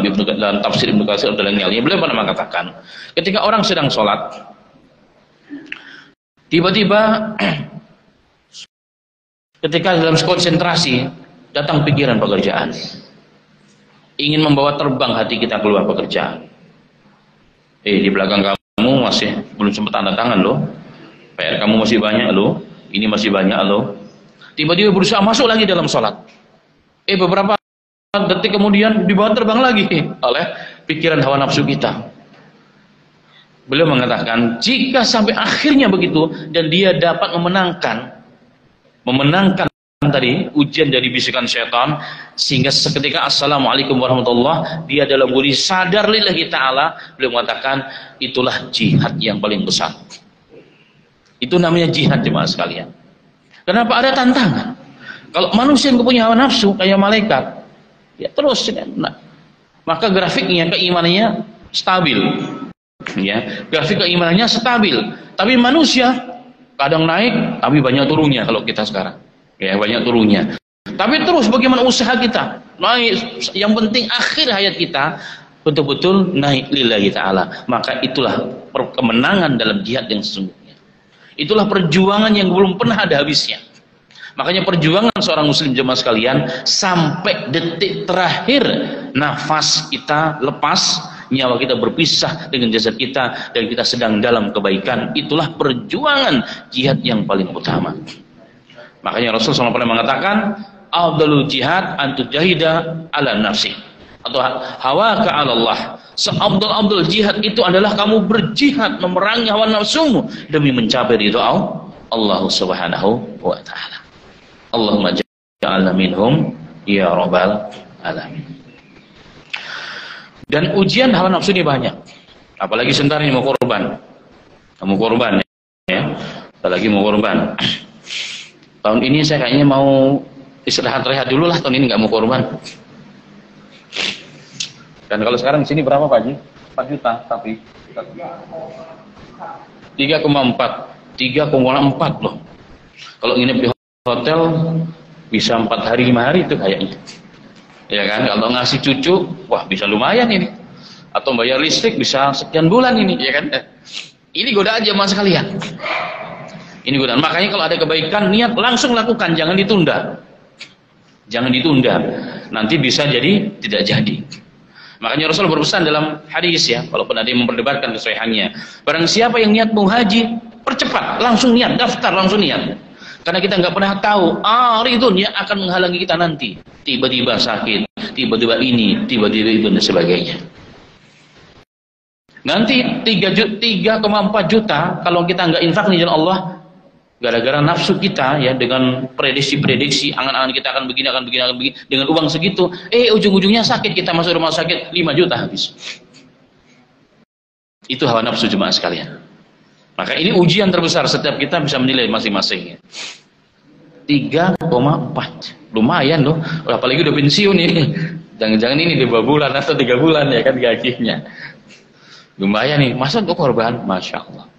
tafsir Ibnu Katsir atau dalam yang lainnya, beliau pernah mengatakan ketika orang sedang sholat, tiba-tiba ketika dalam konsentrasi datang pikiran pekerjaan, ingin membawa terbang hati kita keluar pekerjaan. Di belakang kamu masih belum sempat tanda tangan loh, PR kamu masih banyak loh, ini masih banyak loh. Tiba-tiba berusaha masuk lagi dalam sholat. Beberapa detik kemudian dibawa terbang lagi oleh pikiran hawa nafsu kita. Beliau mengatakan jika sampai akhirnya begitu dan dia dapat memenangkan tadi ujian dari bisikan syaitan, sehingga seketika assalamualaikum warahmatullah, dia dalam diri sadar lillahi ta'ala, beliau mengatakan itulah jihad yang paling besar. Itu namanya jihad, jemaah sekalian. Kenapa? Ada tantangan. Kalau manusia yang punya hawa nafsu kayak malaikat, ya terus, nah, maka grafiknya keimanannya stabil, ya, grafik keimanannya stabil. Tapi manusia kadang naik tapi banyak turunnya. Kalau kita sekarang, ya, banyak turunnya. Tapi terus bagaimana usaha kita naik, yang penting akhir hayat kita betul-betul naik lillahi ta'ala. Maka itulah kemenangan dalam jihad yang sesungguhnya. Itulah perjuangan yang belum pernah ada habisnya. Makanya perjuangan seorang muslim, jemaah sekalian, sampai detik terakhir nafas kita lepas, nyawa kita berpisah dengan jasad kita, dan kita sedang dalam kebaikan, itulah perjuangan jihad yang paling utama. Makanya Rasulullah SAW pernah mengatakan afdalul jihad antujahida ala nafsi, atau hawaka ala Allah. Seabdul jihad itu adalah kamu berjihad memerangi hawa nafsumu demi mencapai ridha Allah Subhanahu wa Ta'ala. Allahumma ja'alna minhum ya rabbal alamin. Dan ujian hawa nafsu ini banyak, apalagi sebentar ini mau korban. Kamu korban, ya, apalagi mau korban. Tahun ini saya kayaknya mau istirahat-rehat dulu lah, tahun ini nggak mau korban. Dan kalau sekarang di sini berapa Pak Haji? 4 juta, tapi 3,4 loh. Kalau nginep di hotel bisa 4 hari 5 hari itu kayaknya, ya kan? Kalau ngasih cucu, wah bisa lumayan ini. Atau bayar listrik bisa sekian bulan ini, ya kan? Ini godaan jemaah sekalian. Ini godaan. Makanya kalau ada kebaikan, niat langsung lakukan, jangan ditunda. Jangan ditunda. Nanti bisa jadi tidak jadi. Makanya Rasul berpesan dalam hadis, ya, walaupun ada yang memperdebatkan kesahihannya, barang siapa yang niat mau haji, percepat, langsung niat, daftar langsung niat. Karena kita nggak pernah tahu aridun yang akan menghalangi kita nanti. Tiba-tiba sakit, tiba-tiba ini, tiba-tiba itu, dan sebagainya. Nanti 3,4 juta kalau kita nggak infak nih, Allah, gara-gara nafsu kita, ya, dengan prediksi angan-angan kita akan begini, dengan uang segitu, ujung-ujungnya sakit, kita masuk rumah sakit 5 juta habis. Itu hawa nafsu, jemaah sekalian. Maka ini ujian terbesar, setiap kita bisa menilai masing-masing. 3,4 lumayan loh, apalagi udah pensiun ini. Jangan-jangan ini 2 bulan atau 3 bulan, ya kan, gajinya lumayan nih, masa untuk korban. Masya Allah.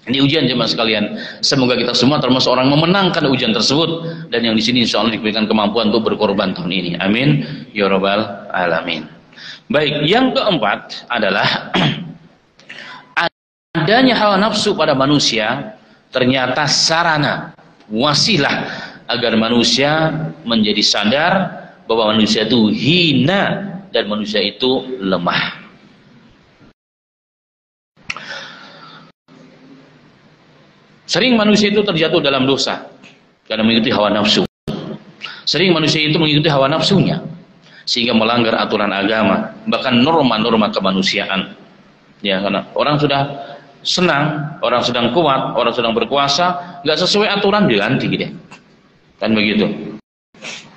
Ini ujian, jemaah sekalian. Semoga kita semua termasuk orang memenangkan ujian tersebut, dan yang di sini insya Allah diberikan kemampuan untuk berkorban tahun ini. Amin ya rabbal alamin. Baik, yang keempat adalah adanya hawa nafsu pada manusia ternyata sarana, wasilah agar manusia menjadi sadar bahwa manusia itu hina dan manusia itu lemah. Sering manusia itu terjatuh dalam dosa karena mengikuti hawa nafsu. Sering manusia itu mengikuti hawa nafsunya sehingga melanggar aturan agama, bahkan norma-norma kemanusiaan. Ya, karena orang sudah senang, orang sedang kuat, orang sedang berkuasa, nggak sesuai aturan diganti gitu. Kan begitu.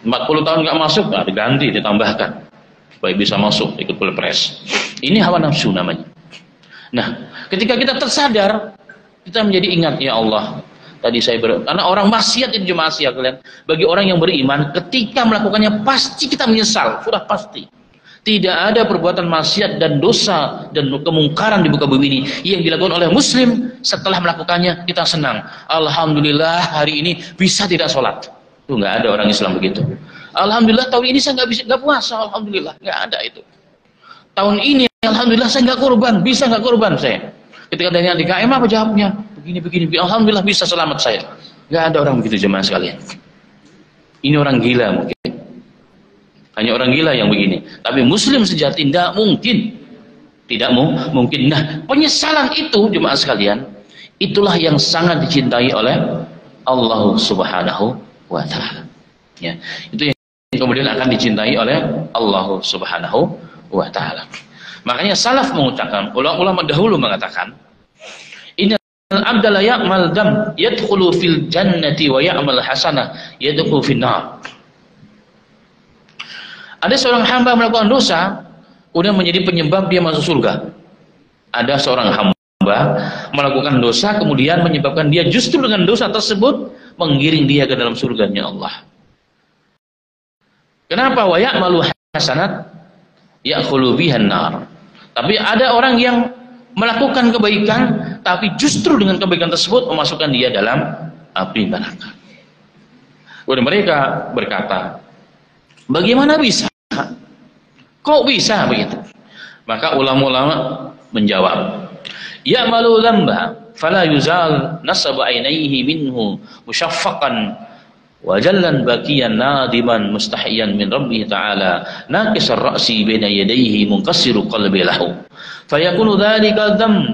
40 tahun nggak masuk, nggak diganti, ditambahkan supaya bisa masuk ikut pilpres. Ini hawa nafsu namanya. Nah, ketika kita tersadar, kita menjadi ingat, ya Allah, tadi karena orang maksiat itu jemaah sekalian. Bagi orang yang beriman, ketika melakukannya pasti kita menyesal, sudah pasti. Tidak ada perbuatan maksiat dan dosa dan kemungkaran di muka bumi ini yang dilakukan oleh muslim setelah melakukannya kita senang. Alhamdulillah hari ini bisa tidak sholat. Itu nggak ada orang Islam begitu. Alhamdulillah tahun ini saya nggak puasa. Alhamdulillah nggak ada itu. Tahun ini alhamdulillah saya nggak korban, bisa nggak korban saya. Ketika tanya di KM apa jawabnya? Begini. Alhamdulillah bisa selamat saya. Nggak ada orang begitu jemaah sekalian. Ini orang gila mungkin. Hanya orang gila yang begini. Tapi muslim sejati tidak mungkin. Tidak mungkin. Nah, penyesalan itu jemaah sekalian, itulah yang sangat dicintai oleh Allah Subhanahu wa taala. Ya, itu yang kemudian akan dicintai oleh Allah Subhanahu wa taala. Makanya salaf mengucapkan, ulama dahulu mengatakan, innal abda la ya'mal dam yadkhulu fil jannati wa ya'mal hasanah yadkhulu fin nar. Ada seorang hamba melakukan dosa, kemudian menjadi penyebab dia masuk surga. Ada seorang hamba melakukan dosa, kemudian menyebabkan dia justru dengan dosa tersebut menggiring dia ke dalam surganya Allah. Kenapa? Wa ya'malu hasanat ya'khulu bihan nar. Tapi ada orang yang melakukan kebaikan, tapi justru dengan kebaikan tersebut memasukkan dia dalam api neraka. Kemudian mereka berkata, bagaimana bisa? Kok bisa begitu? Maka ulama-ulama menjawab, ya'malu dzamba fala yuzal nasab ainaihi minhu musyaffaqan wa jallan baqiyan nadiman mustahiyan min rabbih ta'ala naqisar ra'si baina yadayhi munqasiru qalbi lahu fayakunu dhalika dzam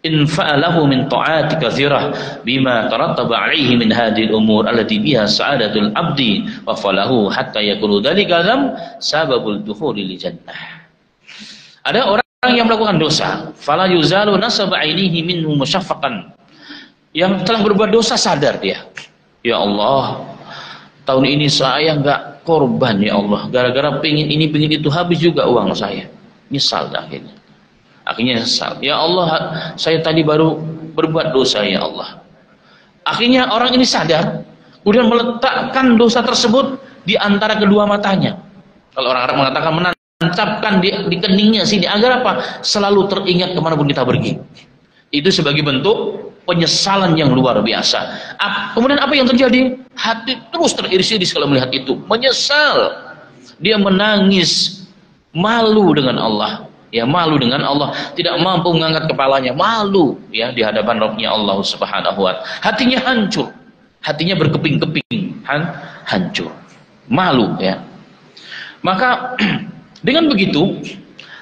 in fa'alahu min ta'ati katsirah bima tarattaba 'alaihi min hadhihi al-umur allati biha sa'adatul 'abdi wa falahu hatta yakunu dzalika dzam sababul dukhuli li jannah. Ada orang yang melakukan dosa, fala yuzalu nasab 'ainihi minhu musyaffaqan. Yang telah berbuat dosa sadar dia. Ya Allah, tahun ini saya enggak korban ya Allah, gara-gara pengin ini pengin itu habis juga uang saya. Nyesal akhirnya. Akhirnya nyesal. Ya Allah, saya tadi baru berbuat dosa ya Allah. Akhirnya orang ini sadar, kemudian meletakkan dosa tersebut di antara kedua matanya. Kalau orang Arab mengatakan menancapkan di keningnya sini agar apa? Selalu teringat kemanapun kita pergi. Itu sebagai bentuk penyesalan yang luar biasa. Kemudian apa yang terjadi? Hati terus teriris-iris kalau melihat itu. Menyesal. Dia menangis, malu dengan Allah. Ya, malu dengan Allah, tidak mampu mengangkat kepalanya, malu ya di hadapan Rabbnya Allah Subhanahu wa taala. Hatinya hancur, hatinya berkeping-keping, hancur, malu ya. Maka dengan begitu,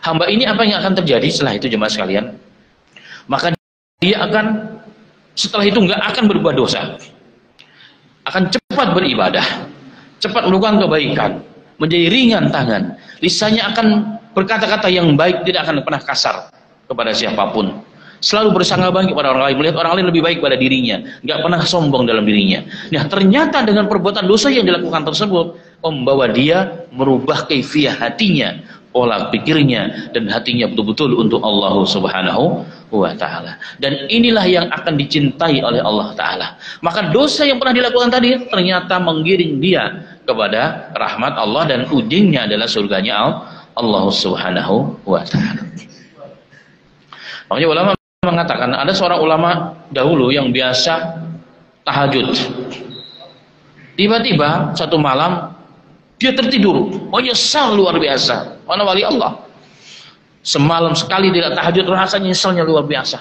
hamba ini apa yang akan terjadi setelah itu jemaah sekalian? Maka dia akan setelah itu nggak akan berbuat dosa, akan cepat beribadah, cepat melakukan kebaikan, menjadi ringan tangan, lisannya akan berkata-kata yang baik, tidak akan pernah kasar kepada siapapun. Selalu bersangka baik kepada orang lain, melihat orang lain lebih baik pada dirinya, nggak pernah sombong dalam dirinya. Nah, ternyata dengan perbuatan dosa yang dilakukan tersebut membawa dia merubah kaifiyah hatinya, pola pikirnya, dan hatinya betul-betul untuk Allah Subhanahu wa taala. Dan inilah yang akan dicintai oleh Allah taala. Maka dosa yang pernah dilakukan tadi ternyata menggiring dia kepada rahmat Allah dan ujungnya adalah surganya Allah Subhanahu wa taala. Makanya ulama mengatakan, ada seorang ulama dahulu yang biasa tahajud. Tiba-tiba satu malam dia tertidur, menyesal luar biasa. Mana wali Allah? Semalam sekali tidak tahajud, rasanya nyesalnya luar biasa.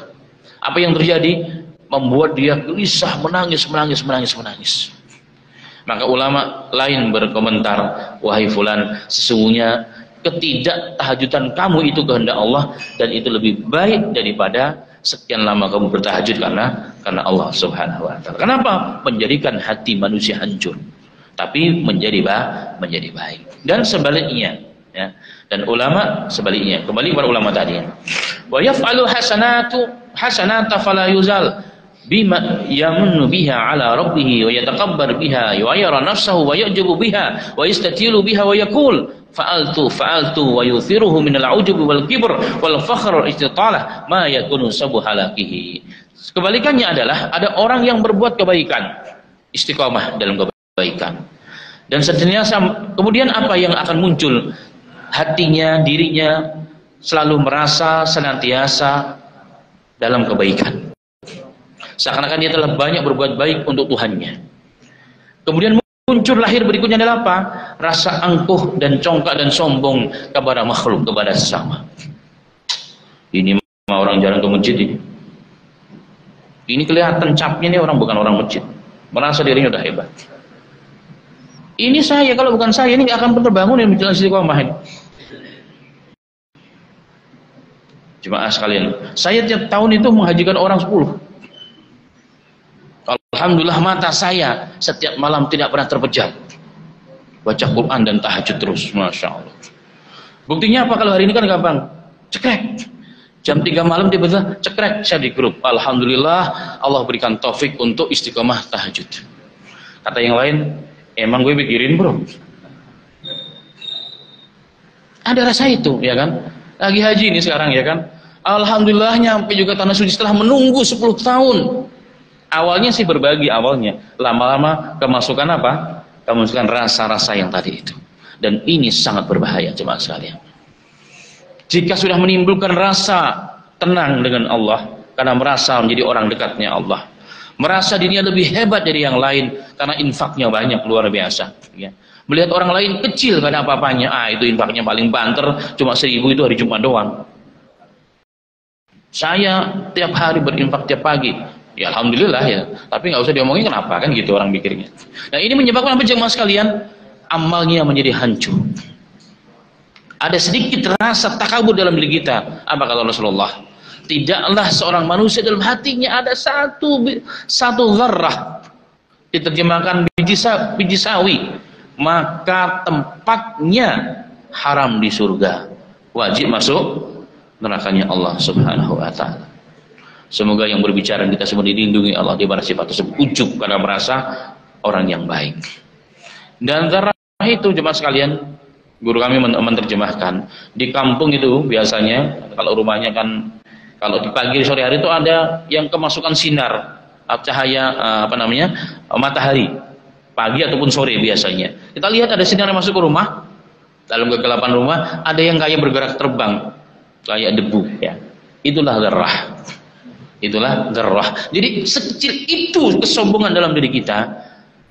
Apa yang terjadi? Membuat dia gelisah, menangis. Maka ulama lain berkomentar, wahai fulan, sesungguhnya ketidaktahajudان kamu itu kehendak Allah, dan itu lebih baik daripada sekian lama kamu bertahajud karena Allah Subhanahu wa taala. Kenapa? Menjadikan hati manusia hancur, tapi menjadi baik. Dan sebaliknya ya. Dan ulama sebaliknya, kembali kepada ulama tadi. Wa yaf'alu hasanata fala yuzal bima yamunnu biha ala rabbih wa yatakabbar biha wa yara nafsahu wa yu'jabu biha wa yastatilu biha wa yaqul fa'altu wa yuthiruhu min al-'ujub wal kibr wal fakhr wal istitalah ma yakunu sabu halakihi. Kebalikannya adalah ada orang yang berbuat kebaikan, istiqomah dalam kebaikan, dan senantiasa kemudian apa yang akan muncul? Hatinya, dirinya selalu merasa senantiasa dalam kebaikan, seakan-akan dia telah banyak berbuat baik untuk Tuhannya. Kemudian muncul lahir berikutnya adalah apa? Rasa angkuh dan congkak dan sombong kepada makhluk, kepada sesama. Ini orang jarang ke masjid ini. Ini kelihatan capnya, ini orang bukan orang masjid. Merasa dirinya udah hebat. Ini saya, kalau bukan saya ini nggak akan terbangun yang menjelaskan istiqomah ini. Jemaah sekalian, saya tiap tahun itu menghajikan orang 10. Alhamdulillah mata saya setiap malam tidak pernah terpejam. Baca Quran dan tahajud terus, Masya Allah. Buktinya apa? Kalau hari ini kan gampang, cekrek. Jam 3 malam tiba-tiba cekrek, saya di grup. Alhamdulillah Allah berikan taufik untuk istiqomah tahajud. Kata yang lain, emang gue pikirin bro. Ada rasa itu, ya kan? Lagi haji ini sekarang, ya kan? Alhamdulillah nyampe juga tanah suci setelah menunggu 10 tahun. Awalnya sih berbagi, awalnya lama-lama kemasukan apa? Kemasukan rasa-rasa yang tadi itu. Dan ini sangat berbahaya jemaah sekalian. Jika sudah menimbulkan rasa tenang dengan Allah karena merasa menjadi orang dekatnya Allah, merasa dirinya lebih hebat dari yang lain karena infaknya banyak luar biasa, ya. Melihat orang lain kecil karena apa-apanya, itu infaknya paling banter, cuma 1000 itu hari Jumat doang. Saya tiap hari berinfak tiap pagi. Ya alhamdulillah ya, tapi nggak usah diomongin kenapa kan gitu orang pikirnya. Nah ini menyebabkan apa jemaah sekalian? Amalnya menjadi hancur. Ada sedikit rasa takabur dalam diri kita. Apa kata Rasulullah? Tidaklah seorang manusia dalam hatinya ada satu zarrah, diterjemahkan biji sawi, maka tempatnya haram di surga, wajib masuk nerakanya Allah Subhanahu wa ta'ala. Semoga yang berbicara kita semua dilindungi Allah di bawah sifat tersebut, ujub karena merasa orang yang baik. Dan zarrah itu jemaah sekalian, guru kami menerjemahkan di kampung itu biasanya kalau rumahnya kan kalau di pagi sore hari itu ada yang kemasukan sinar cahaya matahari pagi ataupun sore biasanya. Kita lihat ada sinar yang masuk ke rumah, dalam kegelapan rumah ada yang kayak bergerak terbang kayak debu, ya. Itulah zarrah. Itulah zarrah. Jadi sekecil itu kesombongan dalam diri kita,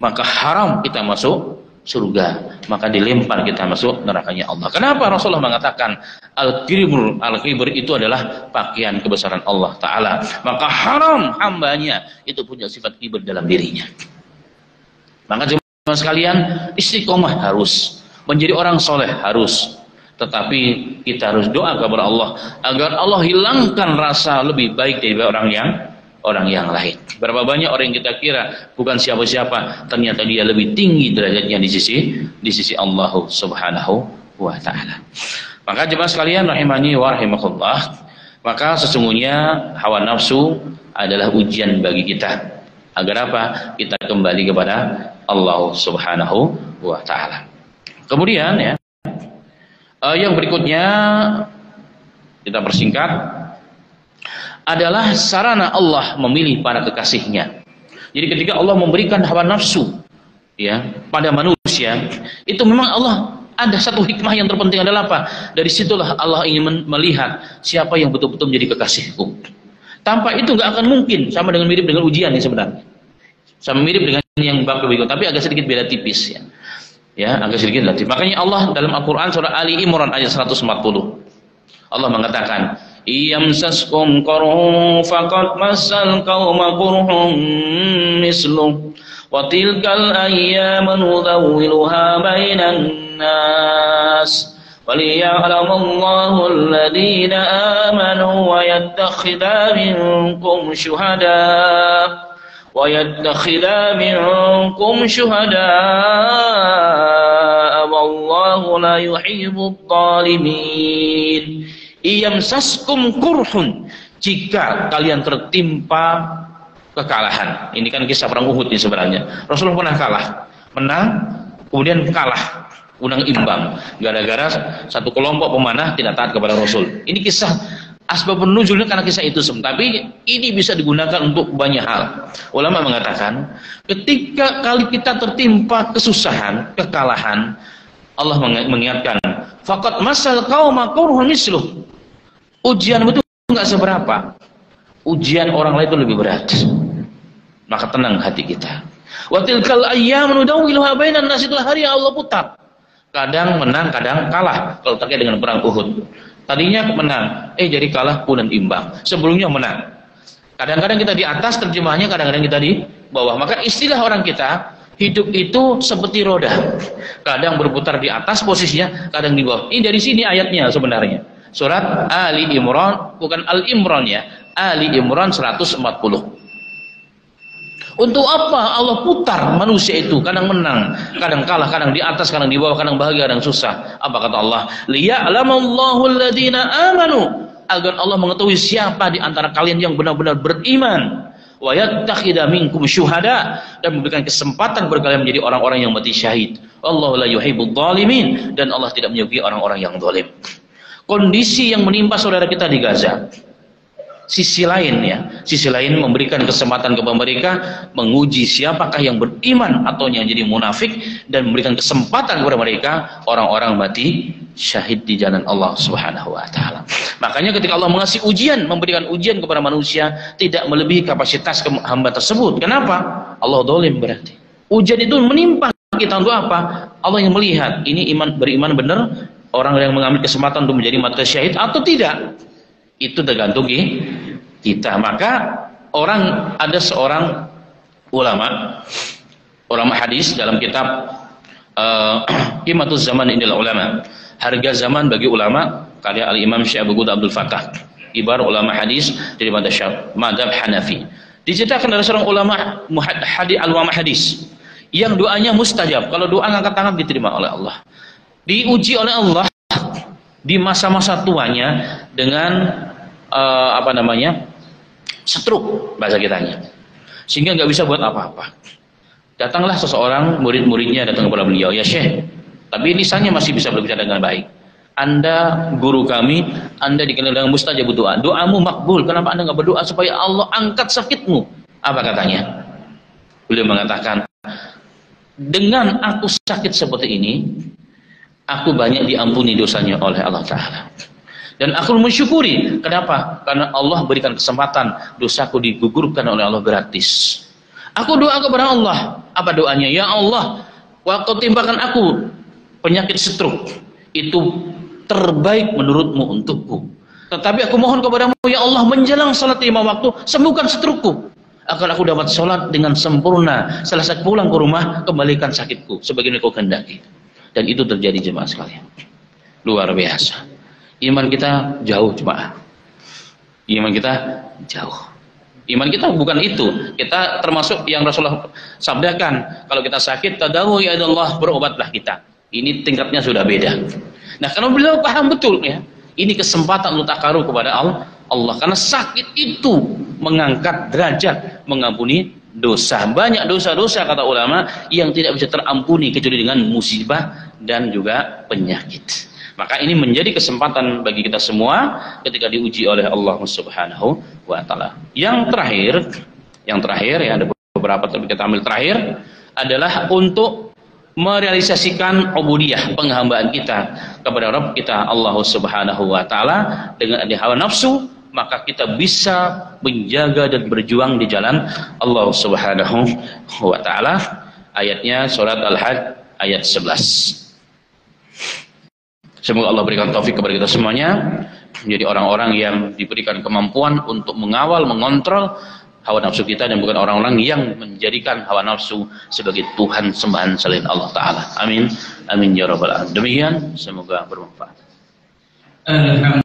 maka haram kita masuk surga, maka dilempar kita masuk nerakanya Allah. Kenapa Rasulullah mengatakan al-kibr itu adalah pakaian kebesaran Allah Ta'ala, maka haram hambanya itu punya sifat kibr dalam dirinya. Maka jemaah sekalian, istiqomah harus, menjadi orang soleh harus, tetapi kita harus doa kepada Allah agar Allah hilangkan rasa lebih baik dari orang yang lain. Berapa banyak orang yang kita kira bukan siapa-siapa, ternyata dia lebih tinggi derajatnya di sisi Allah Subhanahu wa ta'ala. Maka jemaah sekalian rahimani wa rahimakumullah, maka sesungguhnya hawa nafsu adalah ujian bagi kita agar apa? Kita kembali kepada Allah Subhanahu wa ta'ala. Kemudian ya, yang berikutnya kita persingkat adalah sarana Allah memilih para kekasihnya. Jadi ketika Allah memberikan hawa nafsu ya pada manusia, itu memang Allah ada satu hikmah yang terpenting adalah apa? Dari situlah Allah ingin melihat siapa yang betul-betul menjadi kekasihku. Tanpa itu nggak akan mungkin, sama dengan mirip dengan ujian ini sebenarnya. Sama mirip dengan yang bab berikut, tapi agak sedikit beda tipis ya. Ya, agak sedikit latif. Makanya Allah dalam Al-Qur'an surah Ali Imran ayat 140. Allah mengatakan, "Iyamsaskum qarhun faqad massal qauma qurhun mislu wa tilkal ayyamu nudawwiluha bainan nas waliya'lamallahu alladhina amanu wa yattakhidha minkum syuhada وَيَتَّخِذَ مِنكُمْ شُهَدَاءَ وَاللَّهُ لَا يُحِبُّ الظَّالِمِينَ. Iyamsaskum kurhun, jika kalian tertimpa kekalahan. Ini kan kisah perang Uhud ini sebenarnya. Rasulullah pernah kalah, menang, kemudian kalah. Unang imbang, gara-gara satu kelompok pemanah tidak taat kepada Rasul. Ini kisah asbabun nuzulnya karena kisah itu semua. Tapi ini bisa digunakan untuk banyak hal. Ulama mengatakan, ketika kali kita tertimpa kesusahan, kekalahan, Allah mengingatkan, faqad masal qauma qurhun misluh. Ujian itu enggak seberapa. Ujian orang lain itu lebih berat. Maka tenang hati kita. Wa tilkal ayyamu nudawwiluha bainan nas, itulah hari yang Allah putar. Kadang menang, kadang kalah. Kalau terkait dengan perang Uhud, tadinya menang, jadi kalah pun dan imbang. Sebelumnya menang. Kadang-kadang kita di atas terjemahnya, kadang-kadang kita di bawah. Maka istilah orang kita, hidup itu seperti roda. Kadang berputar di atas posisinya, kadang di bawah. Ini dari sini ayatnya sebenarnya. Surat Ali Imran, bukan Al-Imran ya. Ali Imran 140. Untuk apa Allah putar manusia itu? Kadang menang, kadang kalah, kadang di atas, kadang di bawah, kadang bahagia, kadang susah. Apa kata Allah? Liya'lamallahu alladhina amanu, agar Allah mengetahui siapa di antara kalian yang benar-benar beriman. Wa yattakhidha minkum syuhada, dan memberikan kesempatan bagi kalian menjadi orang-orang yang mati syahid. Wallahu la yuhibbudz zalimin, dan Allah tidak menyukai orang-orang yang zalim. Kondisi yang menimpa saudara kita di Gaza, sisi lain memberikan kesempatan kepada mereka menguji siapakah yang beriman atau yang jadi munafik, dan memberikan kesempatan kepada mereka orang-orang mati syahid di jalan Allah Subhanahu wa taala. Makanya ketika Allah mengasih ujian, memberikan ujian kepada manusia, tidak melebihi kapasitas hamba tersebut. Kenapa? Allah zalim berarti. Ujian itu menimpa kita untuk apa? Allah yang melihat ini beriman benar, orang yang mengambil kesempatan untuk menjadi mati syahid atau tidak. Itu tergantung kita. Maka ada seorang ulama hadis dalam kitab Qimatuz Zaman Indal Ulama, harga zaman bagi ulama, karya Al-Imam Syekh Abu Ghudda Abdul Fattah, ibarat ulama hadis dari mazhab Hanafi. Diceritakan dari seorang ulama hadis yang doanya mustajab. Kalau doa angkat tangan diterima oleh Allah. Diuji oleh Allah di masa-masa tuanya dengan stroke bahasa kitanya, sehingga nggak bisa buat apa-apa. Datanglah seseorang murid-muridnya datang kepada beliau, ya Syekh, tapi lisannya masih bisa berbicara dengan baik. Anda guru kami, Anda dikenal dengan mustajab doa, doamu makbul, kenapa Anda nggak berdoa supaya Allah angkat sakitmu? Apa katanya? Beliau mengatakan, dengan aku sakit seperti ini, aku banyak diampuni dosanya oleh Allah Ta'ala. Dan aku mensyukuri. Kenapa? Karena Allah berikan kesempatan, dosaku digugurkan oleh Allah gratis. Aku doa kepada Allah. Apa doanya? Ya Allah, waktu timpakan aku penyakit stroke, itu terbaik menurutmu untukku. Tetapi aku mohon kepadamu, ya Allah, menjelang salat 5 waktu, sembuhkan strokeku, agar aku dapat salat dengan sempurna. Selesai pulang ke rumah, kembalikan sakitku sebagaimana kau kehendaki. Dan itu terjadi jemaah sekalian. Luar biasa. Iman kita jauh jemaah. Iman kita jauh. Iman kita bukan itu. Kita termasuk yang Rasulullah sabdakan, kalau kita sakit, tadawu ya Allah, berobatlah kita. Ini tingkatnya sudah beda. Nah, kalau beliau paham betul ya, ini kesempatan untuk takaruh kepada Allah. Karena sakit itu mengangkat derajat, mengampuni dosa. Banyak dosa-dosa kata ulama yang tidak bisa terampuni kecuali dengan musibah dan juga penyakit. Maka ini menjadi kesempatan bagi kita semua ketika diuji oleh Allah Subhanahu wa taala. Yang terakhir ya, ada beberapa tapi kita ambil terakhir adalah untuk merealisasikan ubudiyah, penghambaan kita kepada Rabb kita Allah Subhanahu wa taala dengan ada hawa nafsu, maka kita bisa menjaga dan berjuang di jalan Allah Subhanahu wa taala. Ayatnya surat Al-Hajj ayat 11. Semoga Allah berikan taufik kepada kita semuanya menjadi orang-orang yang diberikan kemampuan untuk mengawal, mengontrol hawa nafsu kita, dan bukan orang-orang yang menjadikan hawa nafsu sebagai Tuhan sembahan selain Allah Ta'ala. Amin. Amin ya rabbal alamin. Demikian, semoga bermanfaat. Alhamdulillah.